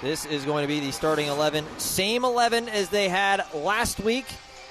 This is going to be the starting 11. Same 11 as they had last week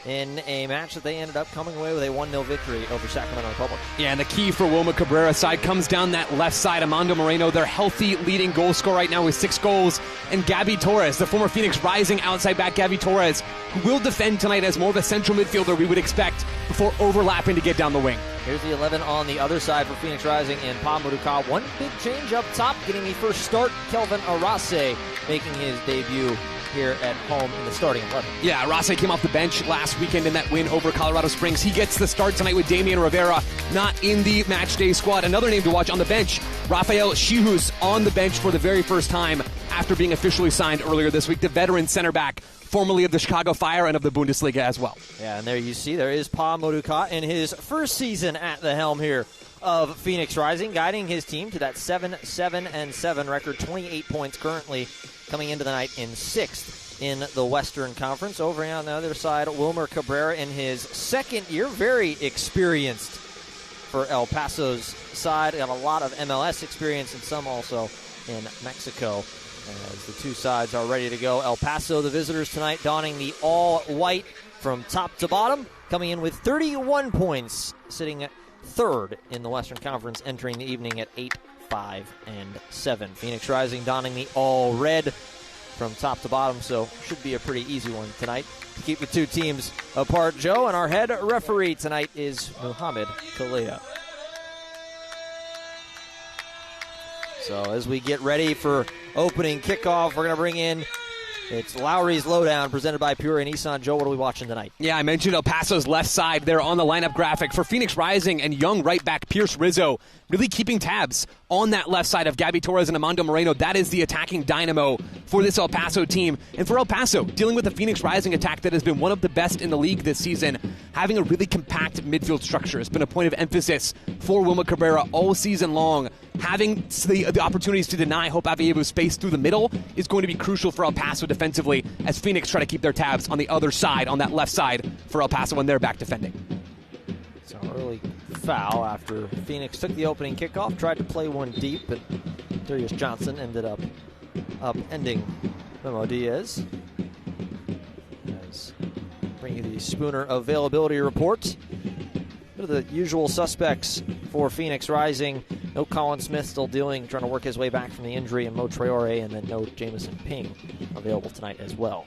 in a match that they ended up coming away with a 1-0 victory over Sacramento Republic. Yeah, and the key for Wilma Cabrera's side comes down that left side. Amando Moreno, their healthy leading goal scorer right now with 6 goals. And Gabby Torres, the former Phoenix Rising outside back Gabby Torres, who will defend tonight as more of a central midfielder we would expect before overlapping to get down the wing. Here's the 11 on the other side for Phoenix Rising and Pa Muruka. One big change up top, getting the first start. Kelvin Arase making his debut here at home in the starting 11. Yeah, Arase came off the bench last weekend in that win over Colorado Springs. He gets the start tonight with Damian Rivera not in the match day squad. Another name to watch on the bench, Rafael Shihus on the bench for the very first time after being officially signed earlier this week. The veteran center back, formerly of the Chicago Fire and of the Bundesliga as well. Yeah, and there you see, there is Pa Muruka in his first season at the helm here of Phoenix Rising, guiding his team to that 7-7-7 record, 28 points currently coming into the night in 6th in the Western Conference. Over on the other side, Wilmer Cabrera in his second year, very experienced for El Paso's side. Got a lot of MLS experience and some also in Mexico, as the two sides are ready to go. El Paso, the visitors tonight, donning the all-white from top to bottom, coming in with 31 points, sitting at third in the Western Conference, entering the evening at 8-5-7. Phoenix Rising donning the all-red from top to bottom, so should be a pretty easy one tonight to keep the two teams apart, Joe. And our head referee tonight is Muhammad Kalea. So as we get ready for opening kickoff, we're going to bring in, it's Lowry's Lowdown presented by Peoria Nissan. Joe, what are we watching tonight? Yeah, I mentioned El Paso's left side there on the lineup graphic for Phoenix Rising, and young right back Pierce Rizzo really keeping tabs on that left side of Gabby Torres and Amando Moreno. That is the attacking dynamo for this El Paso team. And for El Paso, dealing with the Phoenix Rising attack that has been one of the best in the league this season, having a really compact midfield structure has been a point of emphasis for Wilma Cabrera all season long. Having the opportunities to deny Hope Avievo's space through the middle is going to be crucial for El Paso defensively as Phoenix try to keep their tabs on the other side, on that left side for El Paso when they're back defending. So early foul after Phoenix took the opening kickoff, tried to play one deep, but Darius Johnson ended up upending Memo Diaz. As bring you the Spooner availability report. Bit of the usual suspects for Phoenix Rising. No Colin Smith, still trying to work his way back from the injury, and Mo Traore, and then no Jamison Ping available tonight as well.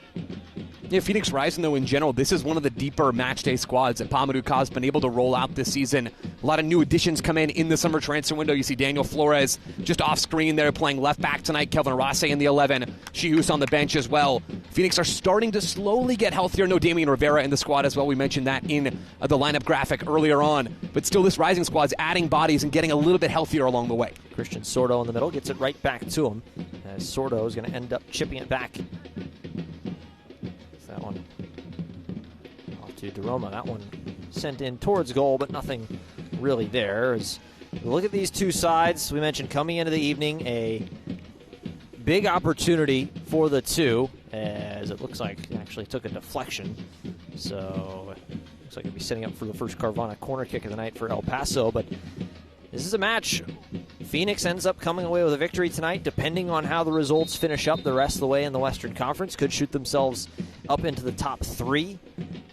Yeah, Phoenix Rising, though, in general, this is one of the deeper matchday squads that Pa Muruka has been able to roll out this season. A lot of new additions come in the summer transfer window. You see Daniel Flores just off screen there playing left back tonight. Kelvin Arase in the 11. Shihus on the bench as well. Phoenix are starting to slowly get healthier. No Damian Rivera in the squad as well. We mentioned that in the lineup graphic earlier on. But still, this Rising squad's adding bodies and getting a little bit healthier along the way. Christian Sordo in the middle gets it right back to him, as Sordo is going to end up chipping it back. That one off to DeRoma. That one sent in towards goal, but nothing really there. As we look at these two sides, we mentioned coming into the evening, a big opportunity for the two, as it looks like it actually took a deflection. So it looks like it'll be setting up for the first Carvana corner kick of the night for El Paso, but this is a match. Phoenix ends up coming away with a victory tonight, depending on how the results finish up the rest of the way in the Western Conference. Could shoot themselves up into the top 3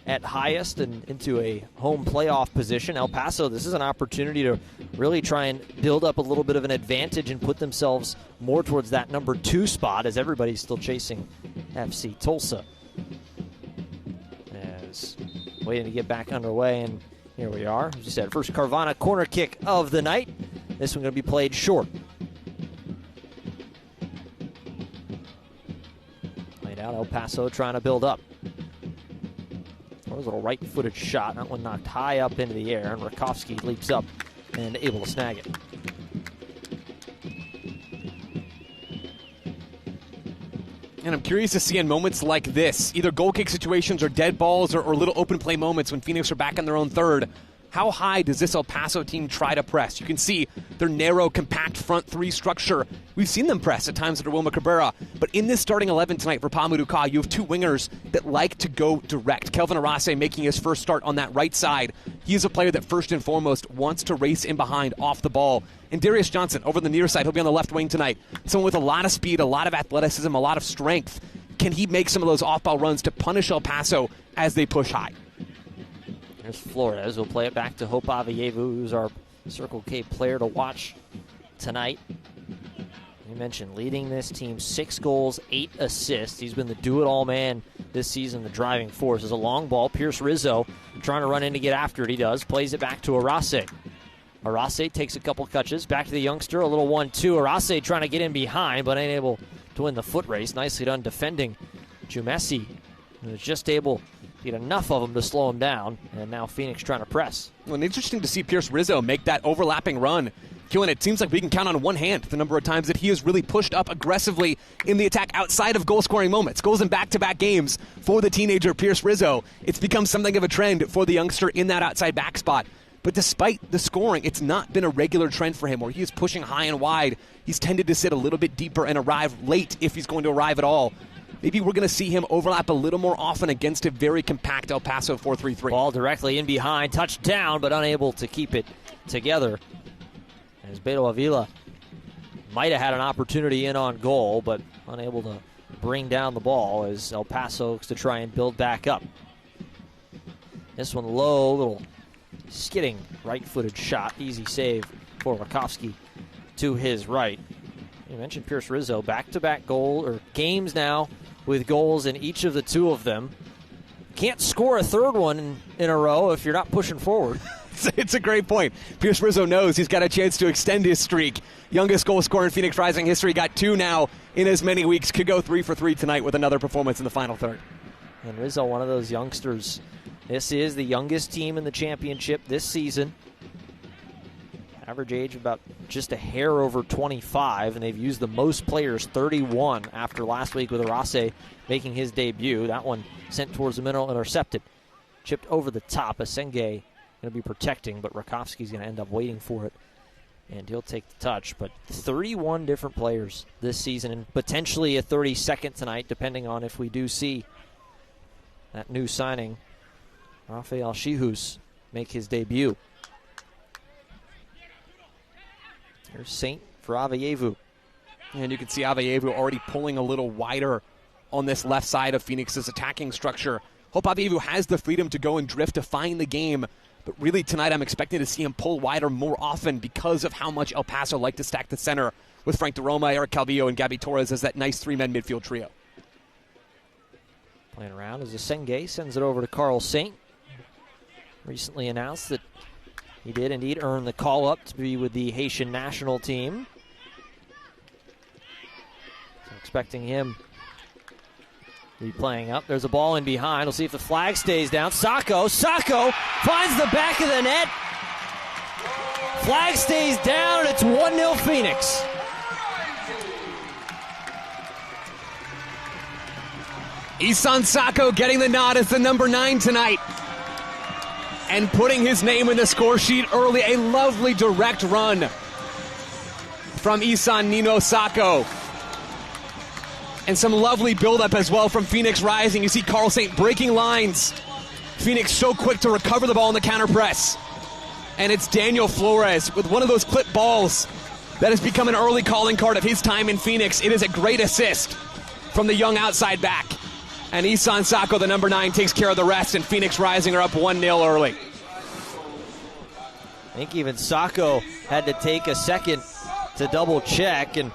at highest and into a home playoff position. El Paso, this is an opportunity to really try and build up a little bit of an advantage and put themselves more towards that number 2 spot, as everybody's still chasing FC Tulsa. As waiting to get back underway, and here we are. As you said, first Carvana corner kick of the night. This one going to be played short. Laid out, El Paso trying to build up. A little right-footed shot. That one knocked high up into the air, and Rakowski leaps up and able to snag it. And I'm curious to see in moments like this, either goal kick situations or dead balls or little open play moments when Phoenix are back in their own third, how high does this El Paso team try to press? You can see their narrow, compact front three structure. We've seen them press at times under Wilma Cabrera, but in this starting 11 tonight for Pa Maduka, you have two wingers that like to go direct. Kelvin Arase making his first start on that right side. He is a player that first and foremost wants to race in behind off the ball. And Darius Johnson over the near side, he'll be on the left wing tonight. Someone with a lot of speed, a lot of athleticism, a lot of strength. Can he make some of those off-ball runs to punish El Paso as they push high? There's Flores. We'll play it back to Hope Avievu, who's our Circle K player to watch tonight. You mentioned leading this team 6 goals, 8 assists. He's been the do-it-all man this season, the driving force. There's a long ball. Pierce Rizzo trying to run in to get after it. He does. Plays it back to Arase. Arase takes a couple catches. Back to the youngster. A little 1-2. Arase trying to get in behind, but ain't able to win the foot race. Nicely done defending Jumesi. He was just able to get enough of him to slow him down. And now Phoenix trying to press. Well, and interesting to see Pierce Rizzo make that overlapping run. Killing it seems like we can count on one hand the number of times that he has really pushed up aggressively in the attack outside of goal-scoring moments. Goals in back-to-back games for the teenager Pierce Rizzo. It's become something of a trend for the youngster in that outside back spot. But despite the scoring, it's not been a regular trend for him where he is pushing high and wide. He's tended to sit a little bit deeper and arrive late if he's going to arrive at all. Maybe we're going to see him overlap a little more often against a very compact El Paso 4-3-3. Ball directly in behind, touchdown, but unable to keep it together. As Beto Avila might have had an opportunity in on goal, but unable to bring down the ball as El Paso looks to try and build back up. This one low, little skidding right-footed shot. Easy save for Rakowski to his right. You mentioned Pierce Rizzo, back-to-back games now with goals in each of the two of them. Can't score a third one in a row if you're not pushing forward. It's a great point. Pierce Rizzo knows he's got a chance to extend his streak. Youngest goal scorer in Phoenix Rising history, got 2 now in as many weeks. Could go 3 for 3 tonight with another performance in the final third. And Rizzo, one of those youngsters. This is the youngest team in the championship this season. Average age about just a hair over 25, and they've used the most players, 31, after last week with Arase making his debut. That one sent towards the middle, intercepted. Chipped over the top. Asenge going to be protecting, but Rakowski's going to end up waiting for it, and he'll take the touch. But 31 different players this season, and potentially a 32nd tonight, depending on if we do see that new signing, Rafael Shihus, make his debut. There's Saint for Avievu. And you can see Avievu already pulling a little wider on this left side of Phoenix's attacking structure. Hope Avievu has the freedom to go and drift to find the game, but really tonight I'm expecting to see him pull wider more often because of how much El Paso like to stack the center with Frank DeRoma, Eric Calvillo, and Gabby Torres as that nice 3-man midfield trio. Playing around as Asenge sends it over to Carl Saint. Recently announced that he did indeed earn the call-up to be with the Haitian national team. So expecting him to be playing up. There's a ball in behind. We'll see if the flag stays down. Sacco finds the back of the net. Flag stays down, and it's 1-0 Phoenix. Isan Sacco getting the nod as the number 9 tonight, and putting his name in the score sheet early. A lovely direct run from Isan Nino Sacco. And some lovely buildup as well from Phoenix Rising. You see Carl Saint breaking lines. Phoenix so quick to recover the ball in the counter press. And it's Daniel Flores with one of those clip balls that has become an early calling card of his time in Phoenix. It is a great assist from the young outside back. And Isan Sacco, the number 9, takes care of the rest, and Phoenix Rising are up 1-0 early. I think even Sacco had to take a second to double check, and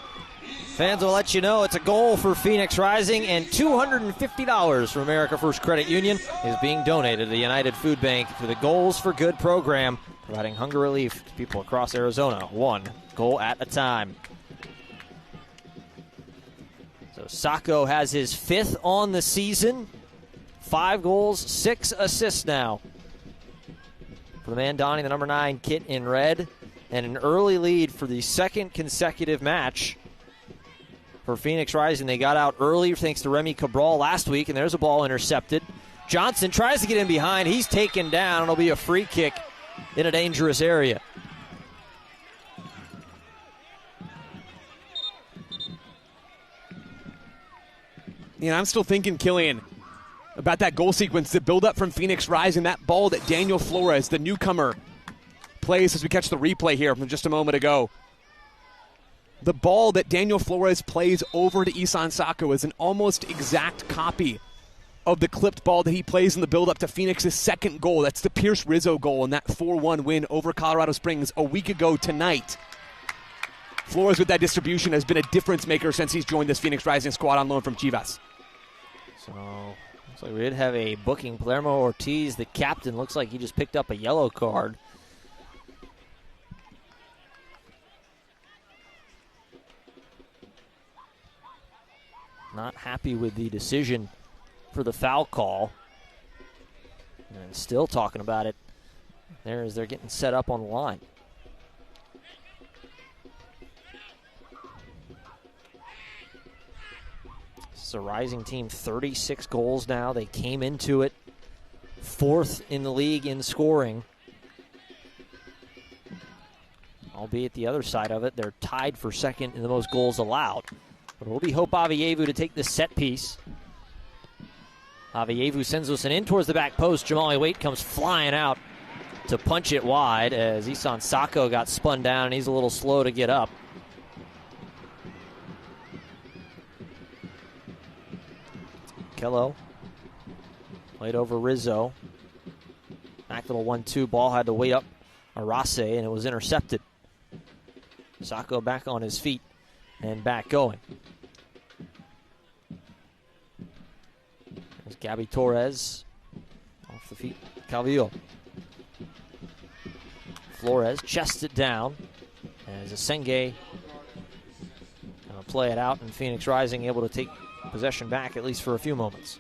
fans will let you know it's a goal for Phoenix Rising, and $250 from America First Credit Union is being donated to the United Food Bank for the Goals for Good program, providing hunger relief to people across Arizona, 1 goal at a time. So Sacco has his 5th on the season, 5 goals, 6 assists now for the man donning the number 9 kit in red, and an early lead for the 2nd consecutive match for Phoenix Rising. They got out early thanks to Remy Cabral last week, and there's a ball intercepted. Johnson tries to get in behind. He's taken down. It'll be a free kick in a dangerous area. I'm still thinking, Killian, about that goal sequence, the build-up from Phoenix Rising, that ball that Daniel Flores, the newcomer, plays as we catch the replay here from just a moment ago. The ball that Daniel Flores plays over to Isan Sako is an almost exact copy of the clipped ball that he plays in the build-up to Phoenix's second goal. That's the Pierce Rizzo goal in that 4-1 win over Colorado Springs a week ago tonight. Flores with that distribution has been a difference maker since he's joined this Phoenix Rising squad on loan from Chivas. So, looks like we did have a booking. Palermo Ortiz, the captain, looks like he just picked up a yellow card. Not happy with the decision for the foul call. And still talking about it there as they're getting set up on the line. This is a Rising team, 36 goals now. They came into it 4th in the league in scoring. Albeit the other side of it, they're tied for 2nd in the most goals allowed. But it will be Hope Avievu to take the set piece. Avievu sends us in towards the back post. Jamali Waite comes flying out to punch it wide as Isan Sako got spun down and he's a little slow to get up. Kello played over Rizzo. Back little 1-2 ball had to wait up Arase and it was intercepted. Sako back on his feet and back going. There's Gabby Torres off the feet. Calvillo. Flores chests it down as Asenge going to play it out, and Phoenix Rising able to take possession back at least for a few moments.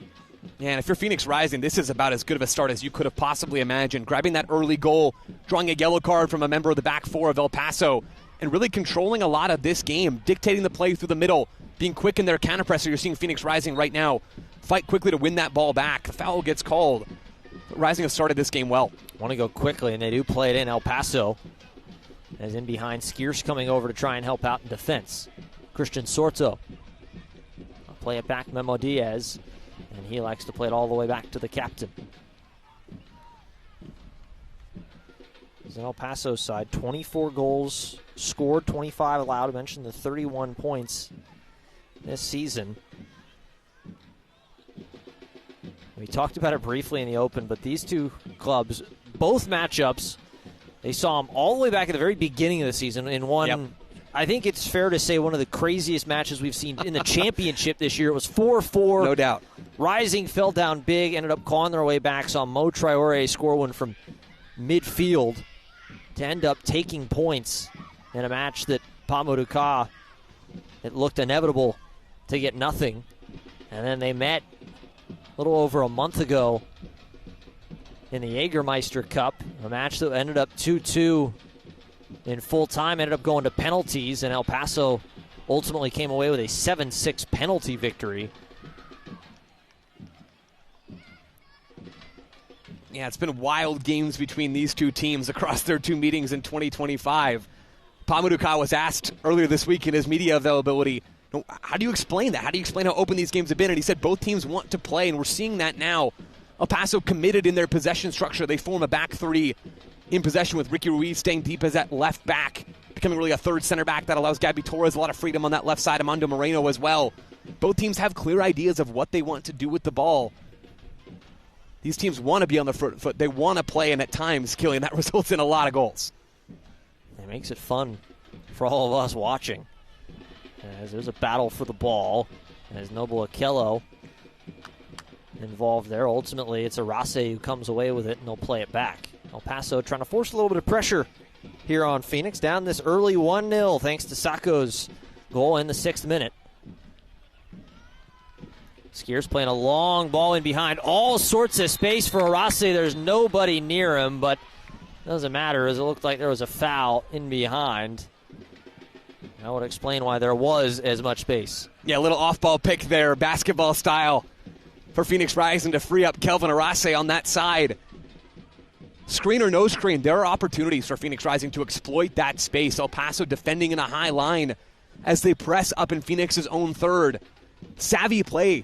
Yeah, and if you're Phoenix Rising, this is about as good of a start as you could have possibly imagined. Grabbing that early goal, drawing a yellow card from a member of the back four of El Paso, and really controlling a lot of this game, dictating the play through the middle, being quick in their counter pressure. You're seeing Phoenix Rising right now fight quickly to win that ball back. The foul gets called. But Rising have started this game well. Want to go quickly, and they do play it in. El Paso as in behind. Skierce coming over to try and help out in defense. Christian Sorto. I'll play it back, Memo Diaz, and he likes to play it all the way back to the captain. He's on El Paso's side, 24 goals scored, 25 allowed. I mentioned the 31 points this season. We talked about it briefly in the open, but these two clubs, both matchups, they saw them all the way back at the very beginning of the season in one. Yep. I think it's fair to say one of the craziest matches we've seen in the championship this year. It was 4-4. No doubt. Rising fell down big, ended up clawing their way back. Saw Mo Traore score one from midfield to end up taking points in a match that Pamoduka, it looked inevitable to get nothing. And then they met a little over a month ago in the Jägermeister Cup, a match that ended up 2-2 in full time, ended up going to penalties, and El Paso ultimately came away with a 7-6 penalty victory. Yeah, it's been wild games between these two teams across their two meetings in 2025. Pamoduka was asked earlier this week in his media availability, how do you explain that? How do you explain how open these games have been? And he said both teams want to play, and we're seeing that now. El Paso committed in their possession structure. They form a back three in possession with Ricky Ruiz staying deep as that left back, becoming really a third center back that allows Gabby Torres a lot of freedom on that left side, Armando Moreno as well. Both teams have clear ideas of what they want to do with the ball. These teams want to be on the front foot. They want to play, and at times, Killian, that results in a lot of goals. It makes it fun for all of us watching. As there's a battle for the ball, as Noble Okello involved there. Ultimately, it's Arase who comes away with it, and they'll play it back. El Paso trying to force a little bit of pressure here on Phoenix. Down this early 1-0 thanks to Sako's goal in the 6th minute. Skierce playing a long ball in behind. All sorts of space for Arase. There's nobody near him, but it doesn't matter as it looked like there was a foul in behind. That would explain why there was as much space. Yeah, a little off-ball pick there, basketball style, for Phoenix Rising to free up Kelvin Arase on that side. screen or no screen, there are opportunities for Phoenix Rising to exploit that space. El Paso defending in a high line as they press up in Phoenix's own third. Savvy play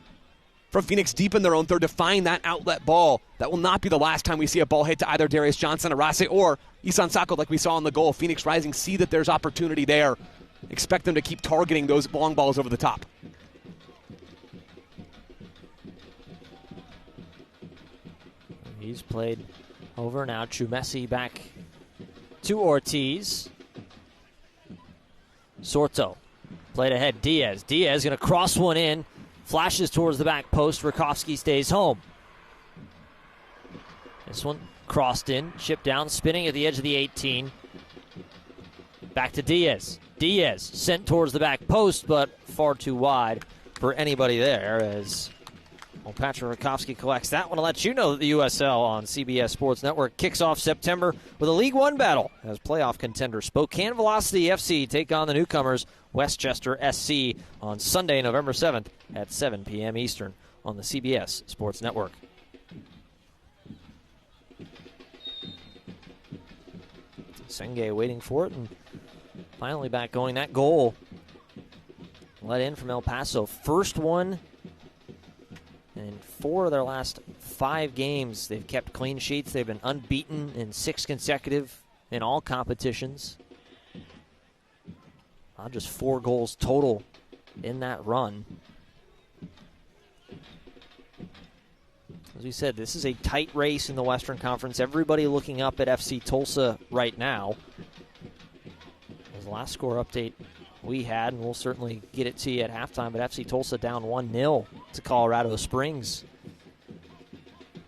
from Phoenix deep in their own third to find that outlet ball. That will not be the last time we see a ball hit to either Darius Johnson, Arase, or Isan Sako like we saw on the goal. Phoenix Rising see that there's opportunity there. Expect them to keep targeting those long balls over the top. He's played over now. Chumesi back to Ortiz. Sorto played ahead. Diaz. Diaz going to cross one in. Flashes towards the back post. Rakovsky stays home. This one crossed in. Chipped down. Spinning at the edge of the 18. Back to Diaz. Diaz sent towards the back post, but far too wide for anybody there as Patrick Rakovsky collects that one to let you know that the USL on CBS Sports Network kicks off September with a League One battle as playoff contender Spokane Velocity FC take on the newcomers Westchester SC on Sunday, November 7th at 7 p.m. Eastern on the CBS Sports Network. Senge waiting for it and finally back going. That goal let in from El Paso. First one. In 4 of their last 5 games, they've kept clean sheets. They've been unbeaten in 6 consecutive in all competitions. Just 4 goals total in that run. As we said, this is a tight race in the Western Conference. Everybody looking up at FC Tulsa right now. As the last score update we had, and we'll certainly get it to you at halftime, but FC Tulsa down 1-0 to Colorado Springs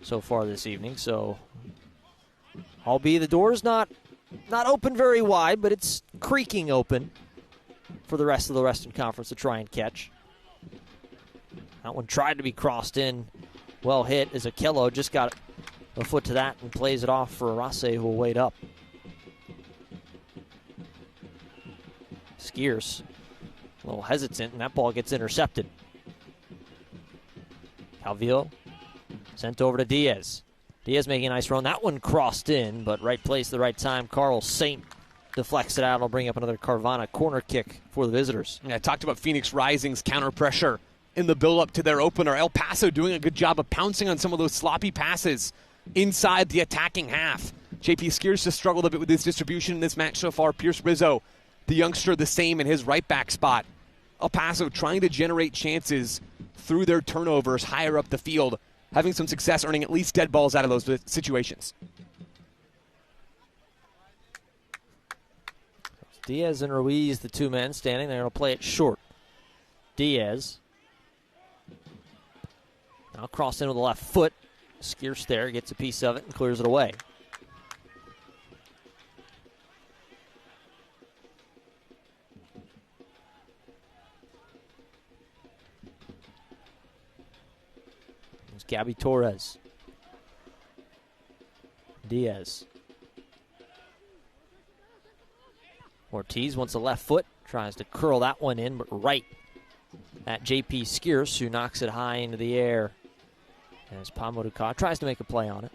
so far this evening. So, albeit the door's not open very wide, but it's creaking open for the rest of the Western Conference to try and catch. That one tried to be crossed in, well hit, as Akello just got a foot to that and plays it off for Arase, who will wait up. Skiers a little hesitant, and that ball gets intercepted. Calvillo sent over to Diaz. Diaz making a nice run. That one crossed in, but right place at the right time. Carl Saint deflects it out and will bring up another Carvana corner kick for the visitors. Yeah, I talked about Phoenix Rising's counter pressure in the build-up to their opener. El Paso doing a good job of pouncing on some of those sloppy passes inside the attacking half. JP Skiers just struggled a bit with his distribution in this match so far. Pierce Rizzo, the youngster, the same in his right back spot. El Paso trying to generate chances through their turnovers higher up the field, having some success earning at least dead balls out of those situations. Diaz and Ruiz, the 2 men standing there, will play it short. Diaz now crossed in with the left foot. Skiers there, gets a piece of it and clears it away. Gabby Torres. Diaz. Ortiz wants a left foot. Tries to curl that one in, but right at JP Skiers, who knocks it high into the air. As Pamoduka tries to make a play on it.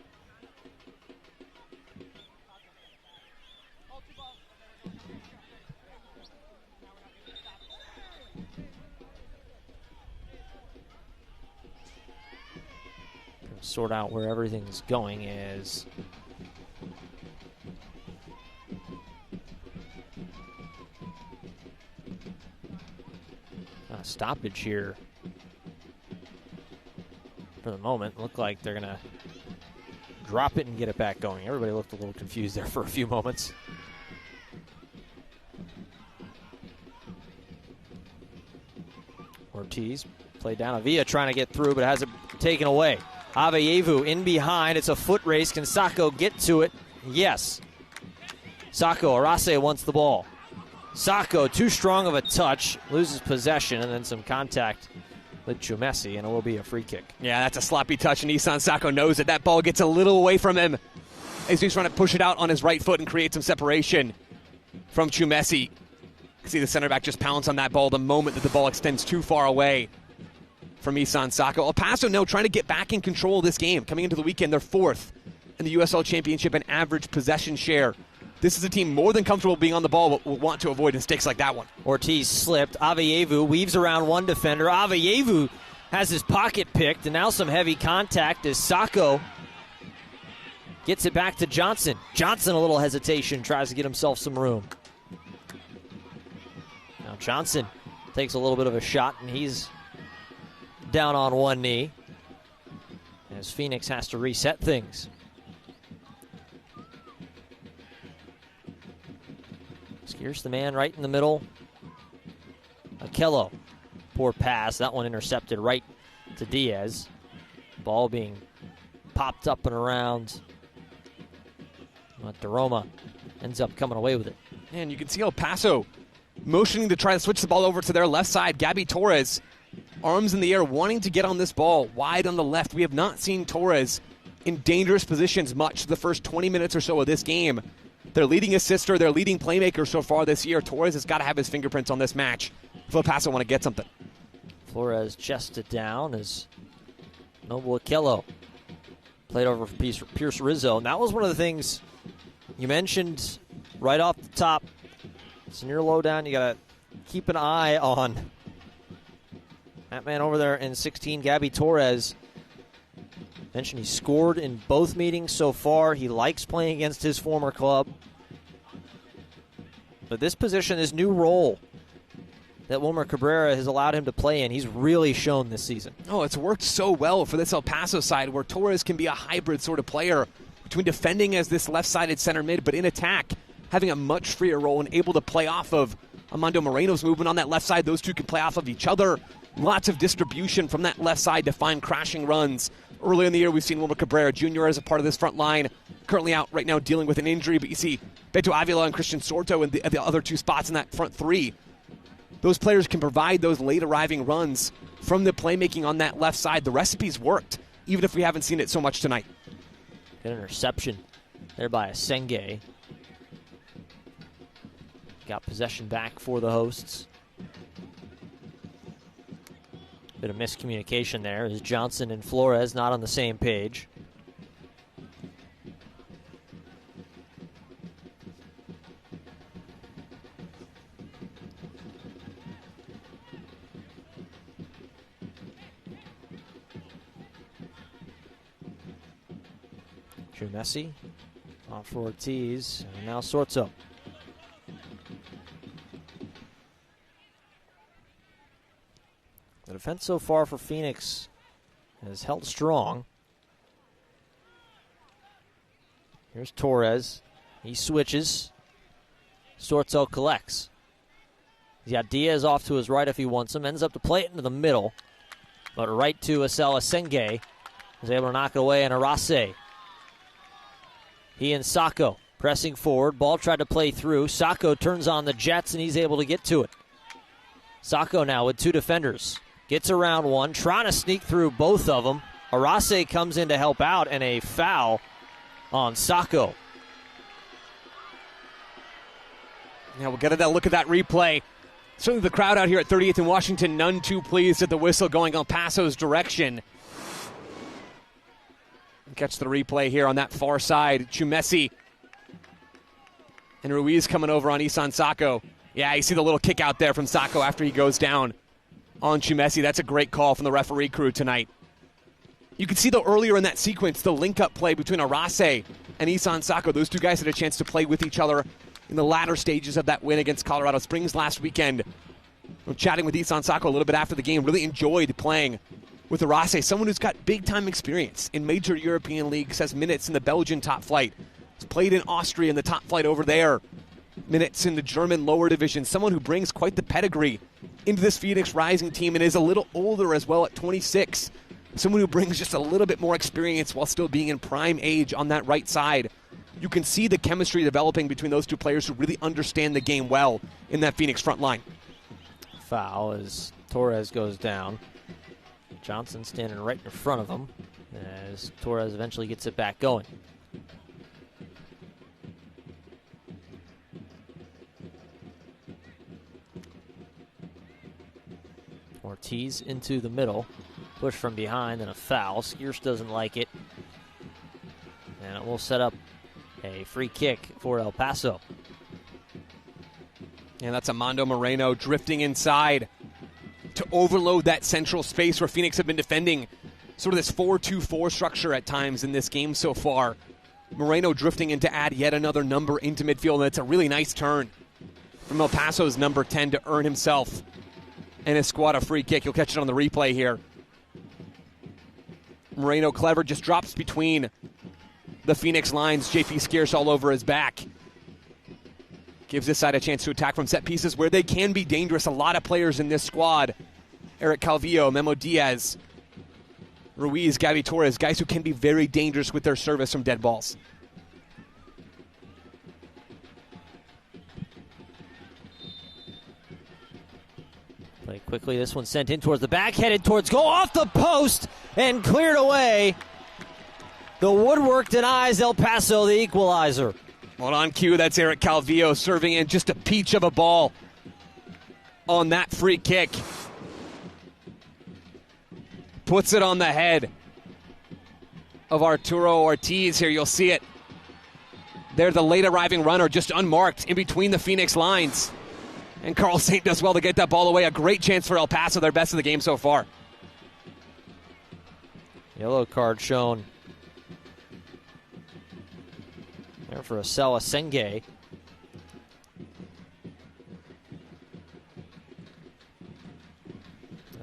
Sort out where everything's going is a stoppage here for the moment. Looked like they're gonna drop it and get it back going. Everybody looked a little confused there for a few moments. Ortiz played down. Avila trying to get through, but has it taken away. Aveyevu in behind. It's a foot race. Can Sako get to it? Yes. Sako, Arase wants the ball. Sako, too strong of a touch, loses possession, and then some contact with Chumesi, and it will be a free kick. Yeah, that's a sloppy touch, and Isan Sako knows it. That ball gets a little away from him as he's trying to push it out on his right foot and create some separation from Chumesi. You can see the center back just pounce on that ball the moment that the ball extends too far away from Isan Sako. El Paso, no, trying to get back in control of this game. Coming into the weekend, they're 4th in the USL Championship in average possession share. This is a team more than comfortable being on the ball, but will want to avoid mistakes like that one. Ortiz slipped. Aveyevu weaves around one defender. Aveyevu has his pocket picked, and now some heavy contact as Sacco gets it back to Johnson. Johnson, a little hesitation, tries to get himself some room. Now Johnson takes a little bit of a shot, and he's down on one knee as Phoenix has to reset things. Here's the man right in the middle. Akello. Poor pass. That one intercepted right to Diaz. Ball being popped up and around. But DeRoma ends up coming away with it. And you can see El Paso motioning to try to switch the ball over to their left side. Gabby Torres, arms in the air, wanting to get on this ball wide on the left. We have not seen Torres in dangerous positions much the first 20 minutes or so of this game. Their leading assister, their leading playmaker so far this year. Torres has got to have his fingerprints on this match if El Paso want to get something. Flores chested down as Noble Akello played over for Pierce Rizzo. And that was one of the things you mentioned right off the top. It's near low down. You got to keep an eye on that man over there in 16, Gabby Torres. Mentioned he scored in both meetings so far. He likes playing against his former club. But this position, this new role that Wilmer Cabrera has allowed him to play in, he's really shown this season. Oh, it's worked so well for this El Paso side where Torres can be a hybrid sort of player between defending as this left-sided center mid, but in attack, having a much freer role and able to play off of Armando Moreno's movement on that left side. Those two can play off of each other. Lots of distribution from that left side to find crashing runs. Early in the year, we've seen Wilmer Cabrera Jr. as a part of this front line, currently out right now dealing with an injury, but you see Beto Avila and Christian Sorto in the other two spots in that front three. Those players can provide those late arriving runs from the playmaking on that left side. The recipe's worked, even if we haven't seen it so much tonight. Good interception there by Asenge. Got possession back for the hosts. Bit of miscommunication there as Johnson and Flores not on the same page. Drew Messi off for Ortiz, and now Sorzo. The defense so far for Phoenix has held strong. Here's Torres. He switches. Sorzo collects. He's got Diaz off to his right if he wants him. Ends up to play it into the middle. But right to Asel Asenge. Is able to knock it away, and Arase. He and Sacco pressing forward. Ball tried to play through. Sacco turns on the Jets, and he's able to get to it. Sacco now with two defenders. Gets around one, trying to sneak through both of them. Arase comes in to help out, and a foul on Sacco. Now we'll get a look at that replay. Certainly the crowd out here at 38th and Washington, none too pleased at the whistle going El Paso's direction. Catch the replay here on that far side. Chumesi and Ruiz coming over on Isan Sacco. Yeah, you see the little kick out there from Sacco after he goes down on Chumesi. That's a great call from the referee crew tonight. You can see, though, earlier in that sequence, the link-up play between Arase and Isan Sacco. Those two guys had a chance to play with each other in the latter stages of that win against Colorado Springs last weekend. I'm chatting with Isan Sacco a little bit after the game. Really enjoyed playing with Arase, someone who's got big-time experience in major European leagues, has minutes in the Belgian top flight. He's played in Austria in the top flight over there. Minutes in the German lower division. Someone who brings quite the pedigree into this Phoenix Rising team and is a little older as well at 26. Someone who brings just a little bit more experience while still being in prime age on that right side. You can see the chemistry developing between those two players who really understand the game well in that Phoenix front line. Foul as Torres goes down. Johnson standing right in front of him as Torres eventually gets it back going. Ortiz into the middle. Push from behind and a foul. Skierce doesn't like it. And it That will set up a free kick for El Paso. And that's Armando Moreno drifting inside to overload that central space where Phoenix have been defending sort of this 4-2-4 structure at times in this game so far. Moreno drifting in to add yet another number into midfield, and it's a really nice turn from El Paso's number 10 to earn himself and his squad a free kick. You'll catch it on the replay here. Moreno, clever, just drops between the Phoenix lines. JP Scarce all over his back. Gives this side a chance to attack from set pieces where they can be dangerous. A lot of players in this squad. Eric Calvillo, Memo Diaz, Ruiz, Gabi Torres, guys who can be very dangerous with their service from dead balls. Play quickly. This one sent in towards the back, headed towards goal, off the post, and cleared away. The woodwork denies El Paso the equalizer. Well, on cue, that's Eric Calvillo serving in just a peach of a ball on that free kick. Puts it on the head of Arturo Ortiz here. You'll see it. They're the late arriving runner, just unmarked in between the Phoenix lines. And Carl Saint does well to get that ball away. A great chance for El Paso, their best of the game so far. Yellow card shown there for Asela Senge.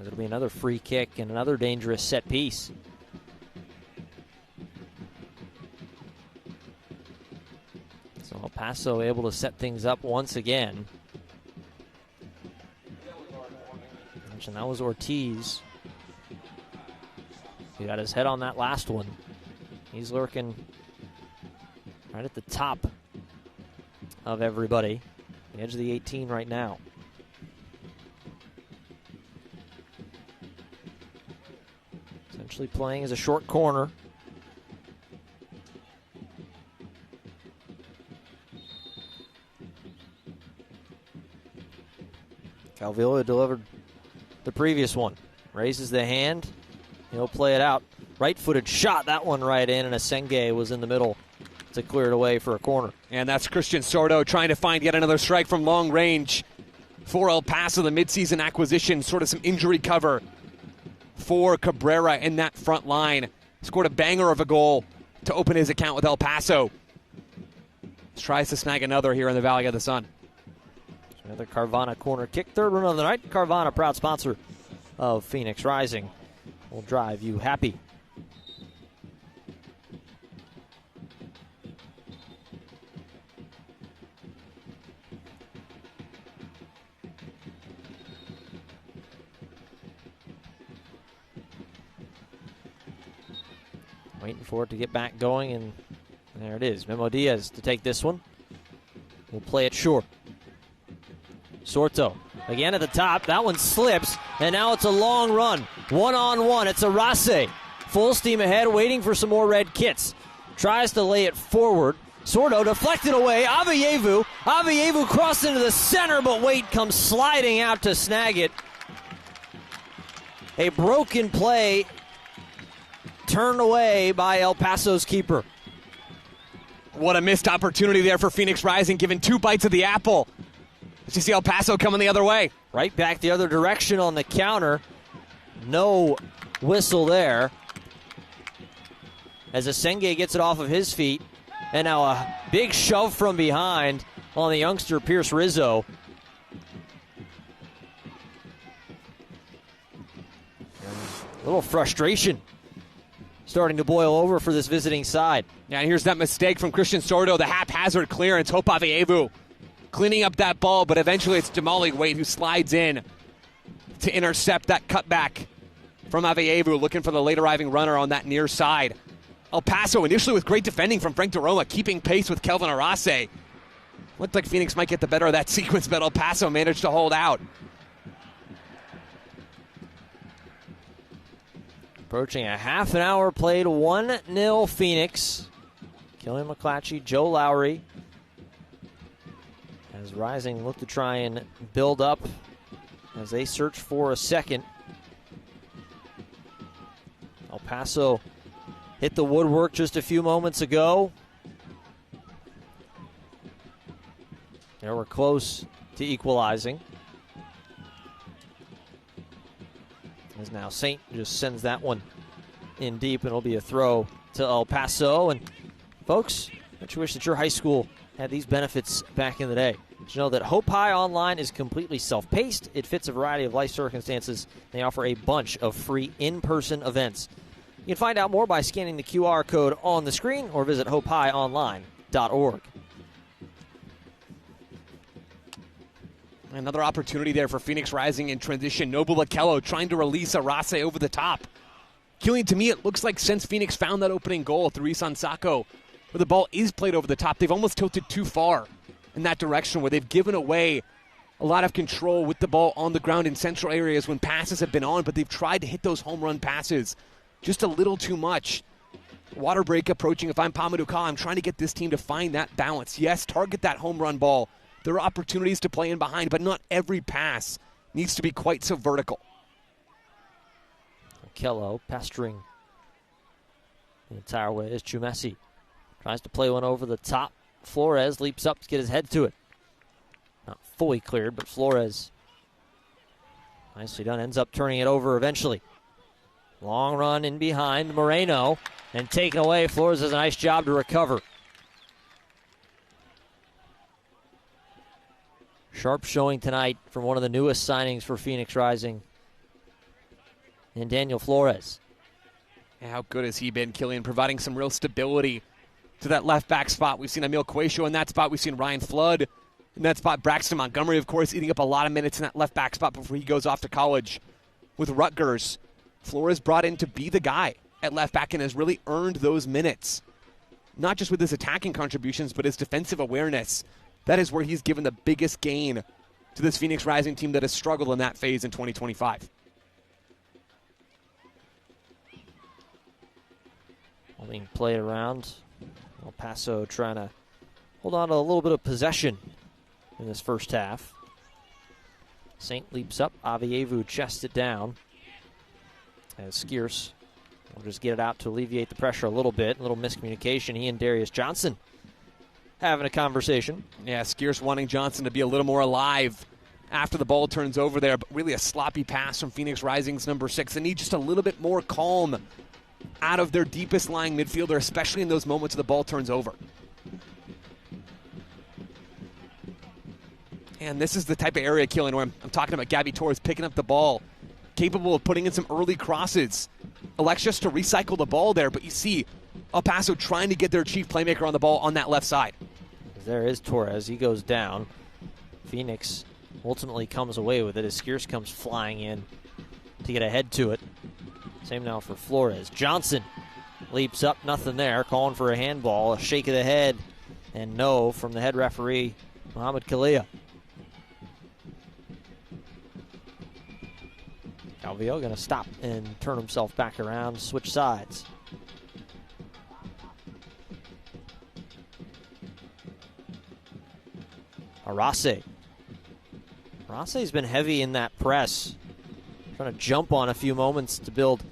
It'll be another free kick and another dangerous set piece. So El Paso able to set things up once again. And that was Ortiz. He got his head on that last one. He's lurking right at the top of everybody. The edge of the 18 right now. Essentially playing as a short corner. Calvillo delivered the previous one. Raises the hand. He'll play it out. Right-footed shot. That one right in, and Asenge was in the middle to clear it away for a corner. And that's Christian Sordo trying to find yet another strike from long range for El Paso, the midseason acquisition. Sort of some injury cover for Cabrera in that front line. Scored a banger of a goal to open his account with El Paso. Tries to snag another here in the Valley of the Sun. Another Carvana corner kick. Third one of the night. Carvana, proud sponsor of Phoenix Rising, will drive you happy. Waiting for it to get back going, and there it is. Memo Diaz to take this one. We'll play it short. Sorto again at the top. That one slips, and now it's a long run. One-on-one. It's Arase. Full steam ahead, waiting for some more red kits. Tries to lay it forward. Sorto deflected away. Avievu crossed into the center, but Waite comes sliding out to snag it. A broken play turned away by El Paso's keeper. What a missed opportunity there for Phoenix Rising, given two bites of the apple. As you see El Paso coming the other way. Right back the other direction on the counter. No whistle there. As Asenge gets it off of his feet. And now a big shove from behind on the youngster Pierce Rizzo. A little frustration starting to boil over for this visiting side. Yeah, and here's that mistake from Christian Sordo, the haphazard clearance. Hope Avievu cleaning up that ball, but eventually it's Damali Waite who slides in to intercept that cutback from Avievu, looking for the late arriving runner on that near side. El Paso initially with great defending from Frank DeRoma, keeping pace with Kelvin Arase. Looked like Phoenix might get the better of that sequence, but El Paso managed to hold out. Approaching a half an hour played, 1-0 Phoenix. Killian McClatchy, Joe Lowry. As Rising look to try and build up as they search for a second. El Paso hit the woodwork just a few moments ago. They were close to equalizing. As now Saint just sends that one in deep, and it'll be a throw to El Paso. And folks, don't you wish that your high school had these benefits back in the day? Did you know that Hope High Online is completely self-paced? It fits a variety of life circumstances. They offer a bunch of free in-person events. You can find out more by scanning the QR code on the screen or visit hopehighonline.org. Another opportunity there for Phoenix Rising in transition. Noble Akello trying to release Arase over the top. Killian, to me, it looks like since Phoenix found that opening goal through Isan Sako, where the ball is played over the top, they've almost tilted too far in that direction, where they've given away a lot of control with the ball on the ground in central areas when passes have been on, but they've tried to hit those home run passes just a little too much. Water break approaching. If I'm Pamadou Ka, I'm trying to get this team to find that balance. Yes, target that home run ball. There are opportunities to play in behind, but not every pass needs to be quite so vertical. Kello pestering the entire way is Chumesi. Tries to play one over the top. Flores leaps up to get his head to it. Not fully cleared, but Flores, nicely done, ends up turning it over eventually. Long run in behind Moreno and taken away. Flores does a nice job to recover. Sharp showing tonight from one of the newest signings for Phoenix Rising, and Daniel Flores. Yeah, how good has he been, Killian, providing some real stability to that left back spot. We've seen Emil Cuecio in that spot. We've seen Ryan Flood in that spot. Braxton Montgomery, of course, eating up a lot of minutes in that left back spot before he goes off to college with Rutgers. Flores brought in to be the guy at left back and has really earned those minutes, not just with his attacking contributions, but his defensive awareness. That is where he's given the biggest gain to this Phoenix Rising team that has struggled in that phase in 2025. Being played around. El Paso trying to hold on to a little bit of possession in this first half. Saint leaps up. Avievu chests it down. As Skierce will just get it out to alleviate the pressure a little bit. A little miscommunication. He and Darius Johnson having a conversation. Yeah, Skierce wanting Johnson to be a little more alive after the ball turns over there, but really a sloppy pass from Phoenix Rising's number 6. They need just a little bit more calm out of their deepest lying midfielder, especially in those moments the ball turns over. And this is the type of area, Killian, where I'm talking about Gabby Torres picking up the ball, capable of putting in some early crosses. Elects just to recycle the ball there, but you see El Paso trying to get their chief playmaker on the ball on that left side. There is Torres. He goes down. Phoenix ultimately comes away with it as Skierce comes flying in to get ahead to it. Same now for Flores. Johnson leaps up, nothing there, calling for a handball, a shake of the head, and no from the head referee, Mohamed Kalia. Calvillo going to stop and turn himself back around, switch sides. Arase. Arase's been heavy in that press, trying to jump on a few moments to build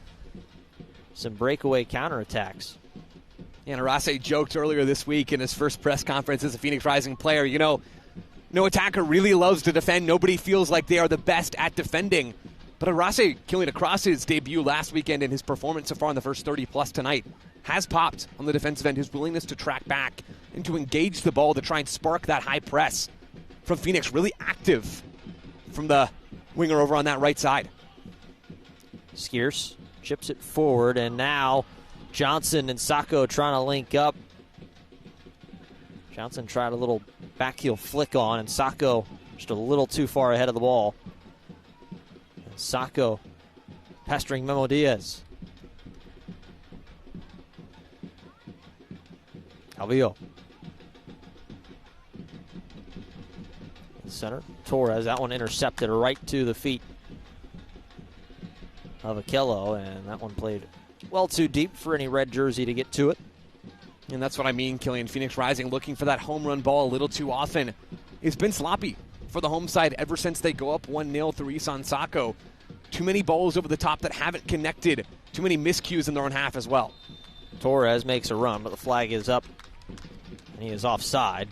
some breakaway counterattacks. And Arase joked earlier this week in his first press conference as a Phoenix Rising player, you know, no attacker really loves to defend. Nobody feels like they are the best at defending. But Arase, Killian, across his debut last weekend and his performance so far in the first 30-plus tonight, has popped on the defensive end. His willingness to track back and to engage the ball to try and spark that high press from Phoenix, really active from the winger over on that right side. Skierce chips it forward, and now Johnson and Sako trying to link up. Johnson tried a little back heel flick on, and Sako just a little too far ahead of the ball. And Sako pestering Memo Diaz. Calvillo. Center. Torres, that one intercepted right to the feet of Akello, and that one played well too deep for any red jersey to get to it. And that's what I mean, Killian. Phoenix Rising looking for that home run ball a little too often. It's been sloppy for the home side ever since they go up 1-0 through Isan Sako. Too many balls over the top that haven't connected. Too many miscues in their own half as well. Torres makes a run, but the flag is up, and he is offside.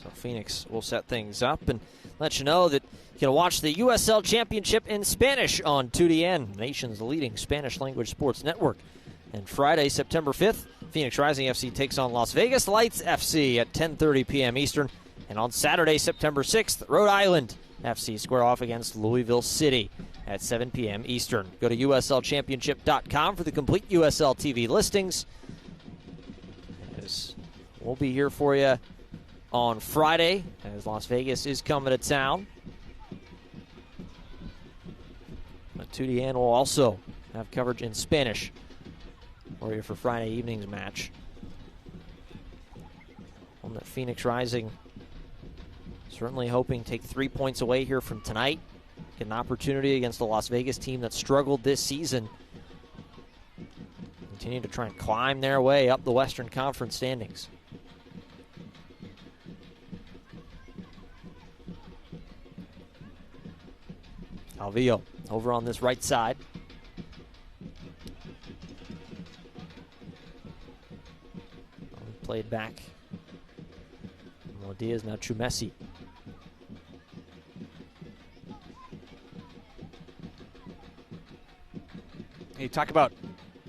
So Phoenix will set things up and let you know that you can watch the USL Championship in Spanish on 2DN, the nation's leading Spanish-language sports network. And Friday, September 5th, Phoenix Rising FC takes on Las Vegas Lights FC at 10:30 p.m. Eastern. And on Saturday, September 6th, Rhode Island FC square off against Louisville City at 7 p.m. Eastern. Go to uslchampionship.com for the complete USL TV listings. We'll be here for you on Friday as Las Vegas is coming to town. But 2DN will also have coverage in Spanish for you for Friday evening's match. On the Phoenix Rising, certainly hoping to take 3 points away here from tonight. Get an opportunity against the Las Vegas team that struggled this season. Continue to try and climb their way up the Western Conference standings. Calvillo over on this right side. Played back. Diaz, now Chumesi. You talk about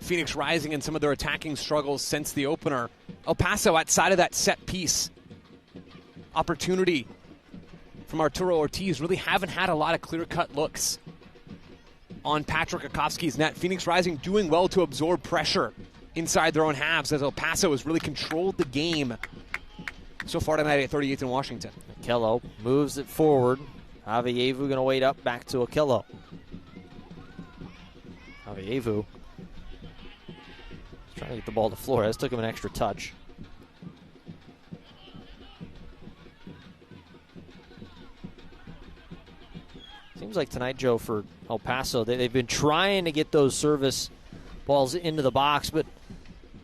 Phoenix Rising and some of their attacking struggles since the opener. El Paso outside of that set piece opportunity from Arturo Ortiz really haven't had a lot of clear-cut looks on Patrick Akofsky's net. Phoenix Rising doing well to absorb pressure inside their own halves as El Paso has really controlled the game so far tonight at 38th in Washington. Akello moves it forward. Avievu going to wait up back to Akello. Avievu trying to get the ball to Flores. Took him an extra touch. Seems like tonight, Joe, for El Paso, they've been trying to get those service balls into the box, but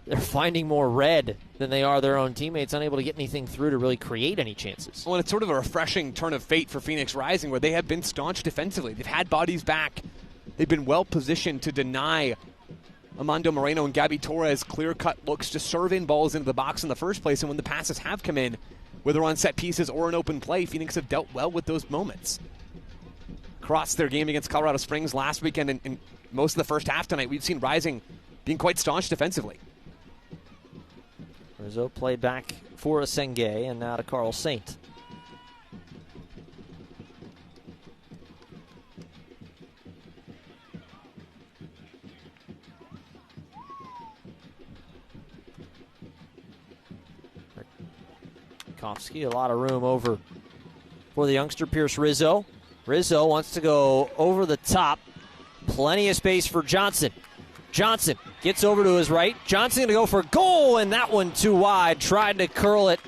they're finding more red than they are their own teammates, unable to get anything through to really create any chances. Well, it's sort of a refreshing turn of fate for Phoenix Rising, where they have been staunch defensively. They've had bodies back. They've been well positioned to deny Armando Moreno and Gabby Torres clear-cut looks to serve in balls into the box in the first place. And when the passes have come in, whether on set pieces or an open play, Phoenix have dealt well with those moments. Across their game against Colorado Springs last weekend and most of the first half tonight, we've seen Rising being quite staunch defensively. Rizzo played back for Asenge and now to Carl Saint. Kofsky, a lot of room over for the youngster Pierce Rizzo. Rizzo wants to go over the top. Plenty of space for Johnson. Johnson gets over to his right. Johnson going to go for goal, and that one too wide. Tried to curl it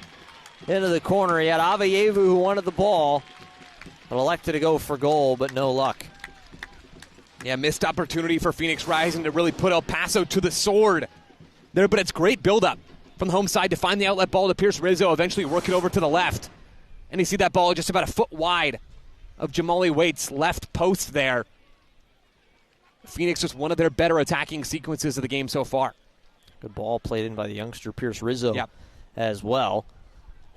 into the corner. He had Avievu who wanted the ball, but elected to go for goal, but no luck. Yeah, missed opportunity for Phoenix Rising to really put El Paso to the sword there, but it's great buildup from the home side to find the outlet ball to Pierce Rizzo, eventually work it over to the left. And you see that ball just about a foot wide of Jamali Waite's left post there. Phoenix was one of their better attacking sequences of the game so far. Good ball played in by the youngster Pierce Rizzo as well.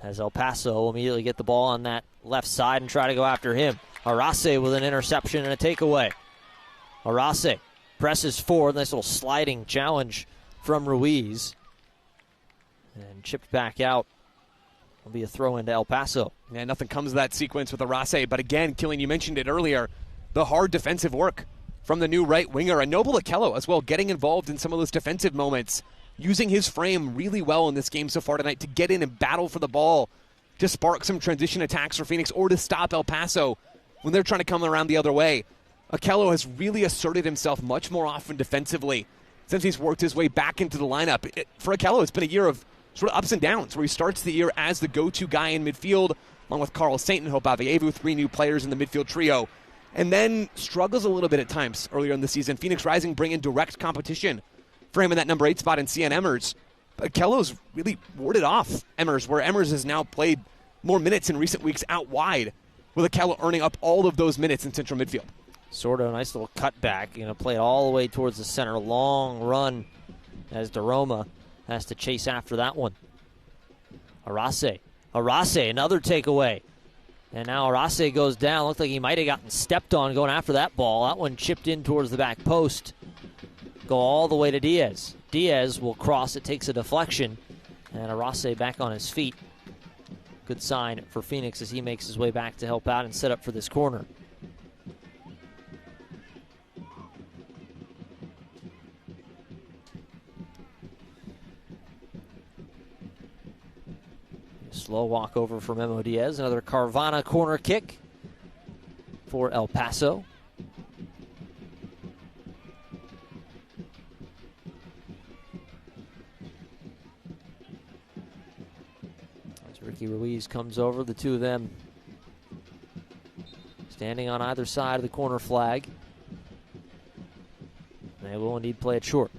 As El Paso will immediately get the ball on that left side and try to go after him. Arase with an interception and a takeaway. Arase presses forward. Nice little sliding challenge from Ruiz. And chipped back out. Will be a throw into El Paso. Yeah, nothing comes of that sequence with Arase. But again, Killian, you mentioned it earlier, the hard defensive work from the new right winger. And Noble Akello as well, getting involved in some of those defensive moments, using his frame really well in this game so far tonight to get in and battle for the ball, to spark some transition attacks for Phoenix or to stop El Paso when they're trying to come around the other way. Akello has really asserted himself much more often defensively since he's worked his way back into the lineup. For Akello, it's been a year of sort of ups and downs, where he starts the year as the go-to guy in midfield, along with Carl Saint and Hope Avievu, three new players in the midfield trio, and then struggles a little bit at times earlier in the season. Phoenix Rising bring in direct competition for him in that number 8 spot in CN Emmers. But Kello's really warded off Emmers, where Emmers has now played more minutes in recent weeks out wide, with Akello earning up all of those minutes in central midfield. Sort of a nice little cutback. Play it all the way towards the center. Long run as DeRoma has to chase after that one. Arase, another takeaway. And now Arase goes down. Looked like he might have gotten stepped on going after that ball. That one chipped in towards the back post. Go all the way to Diaz. Diaz will cross. It takes a deflection. And Arase back on his feet. Good sign for Phoenix as he makes his way back to help out and set up for this corner. Slow walk over from Memo Diaz. Another Carvana corner kick for El Paso. As Ricky Ruiz comes over, the two of them standing on either side of the corner flag. They will indeed play it short.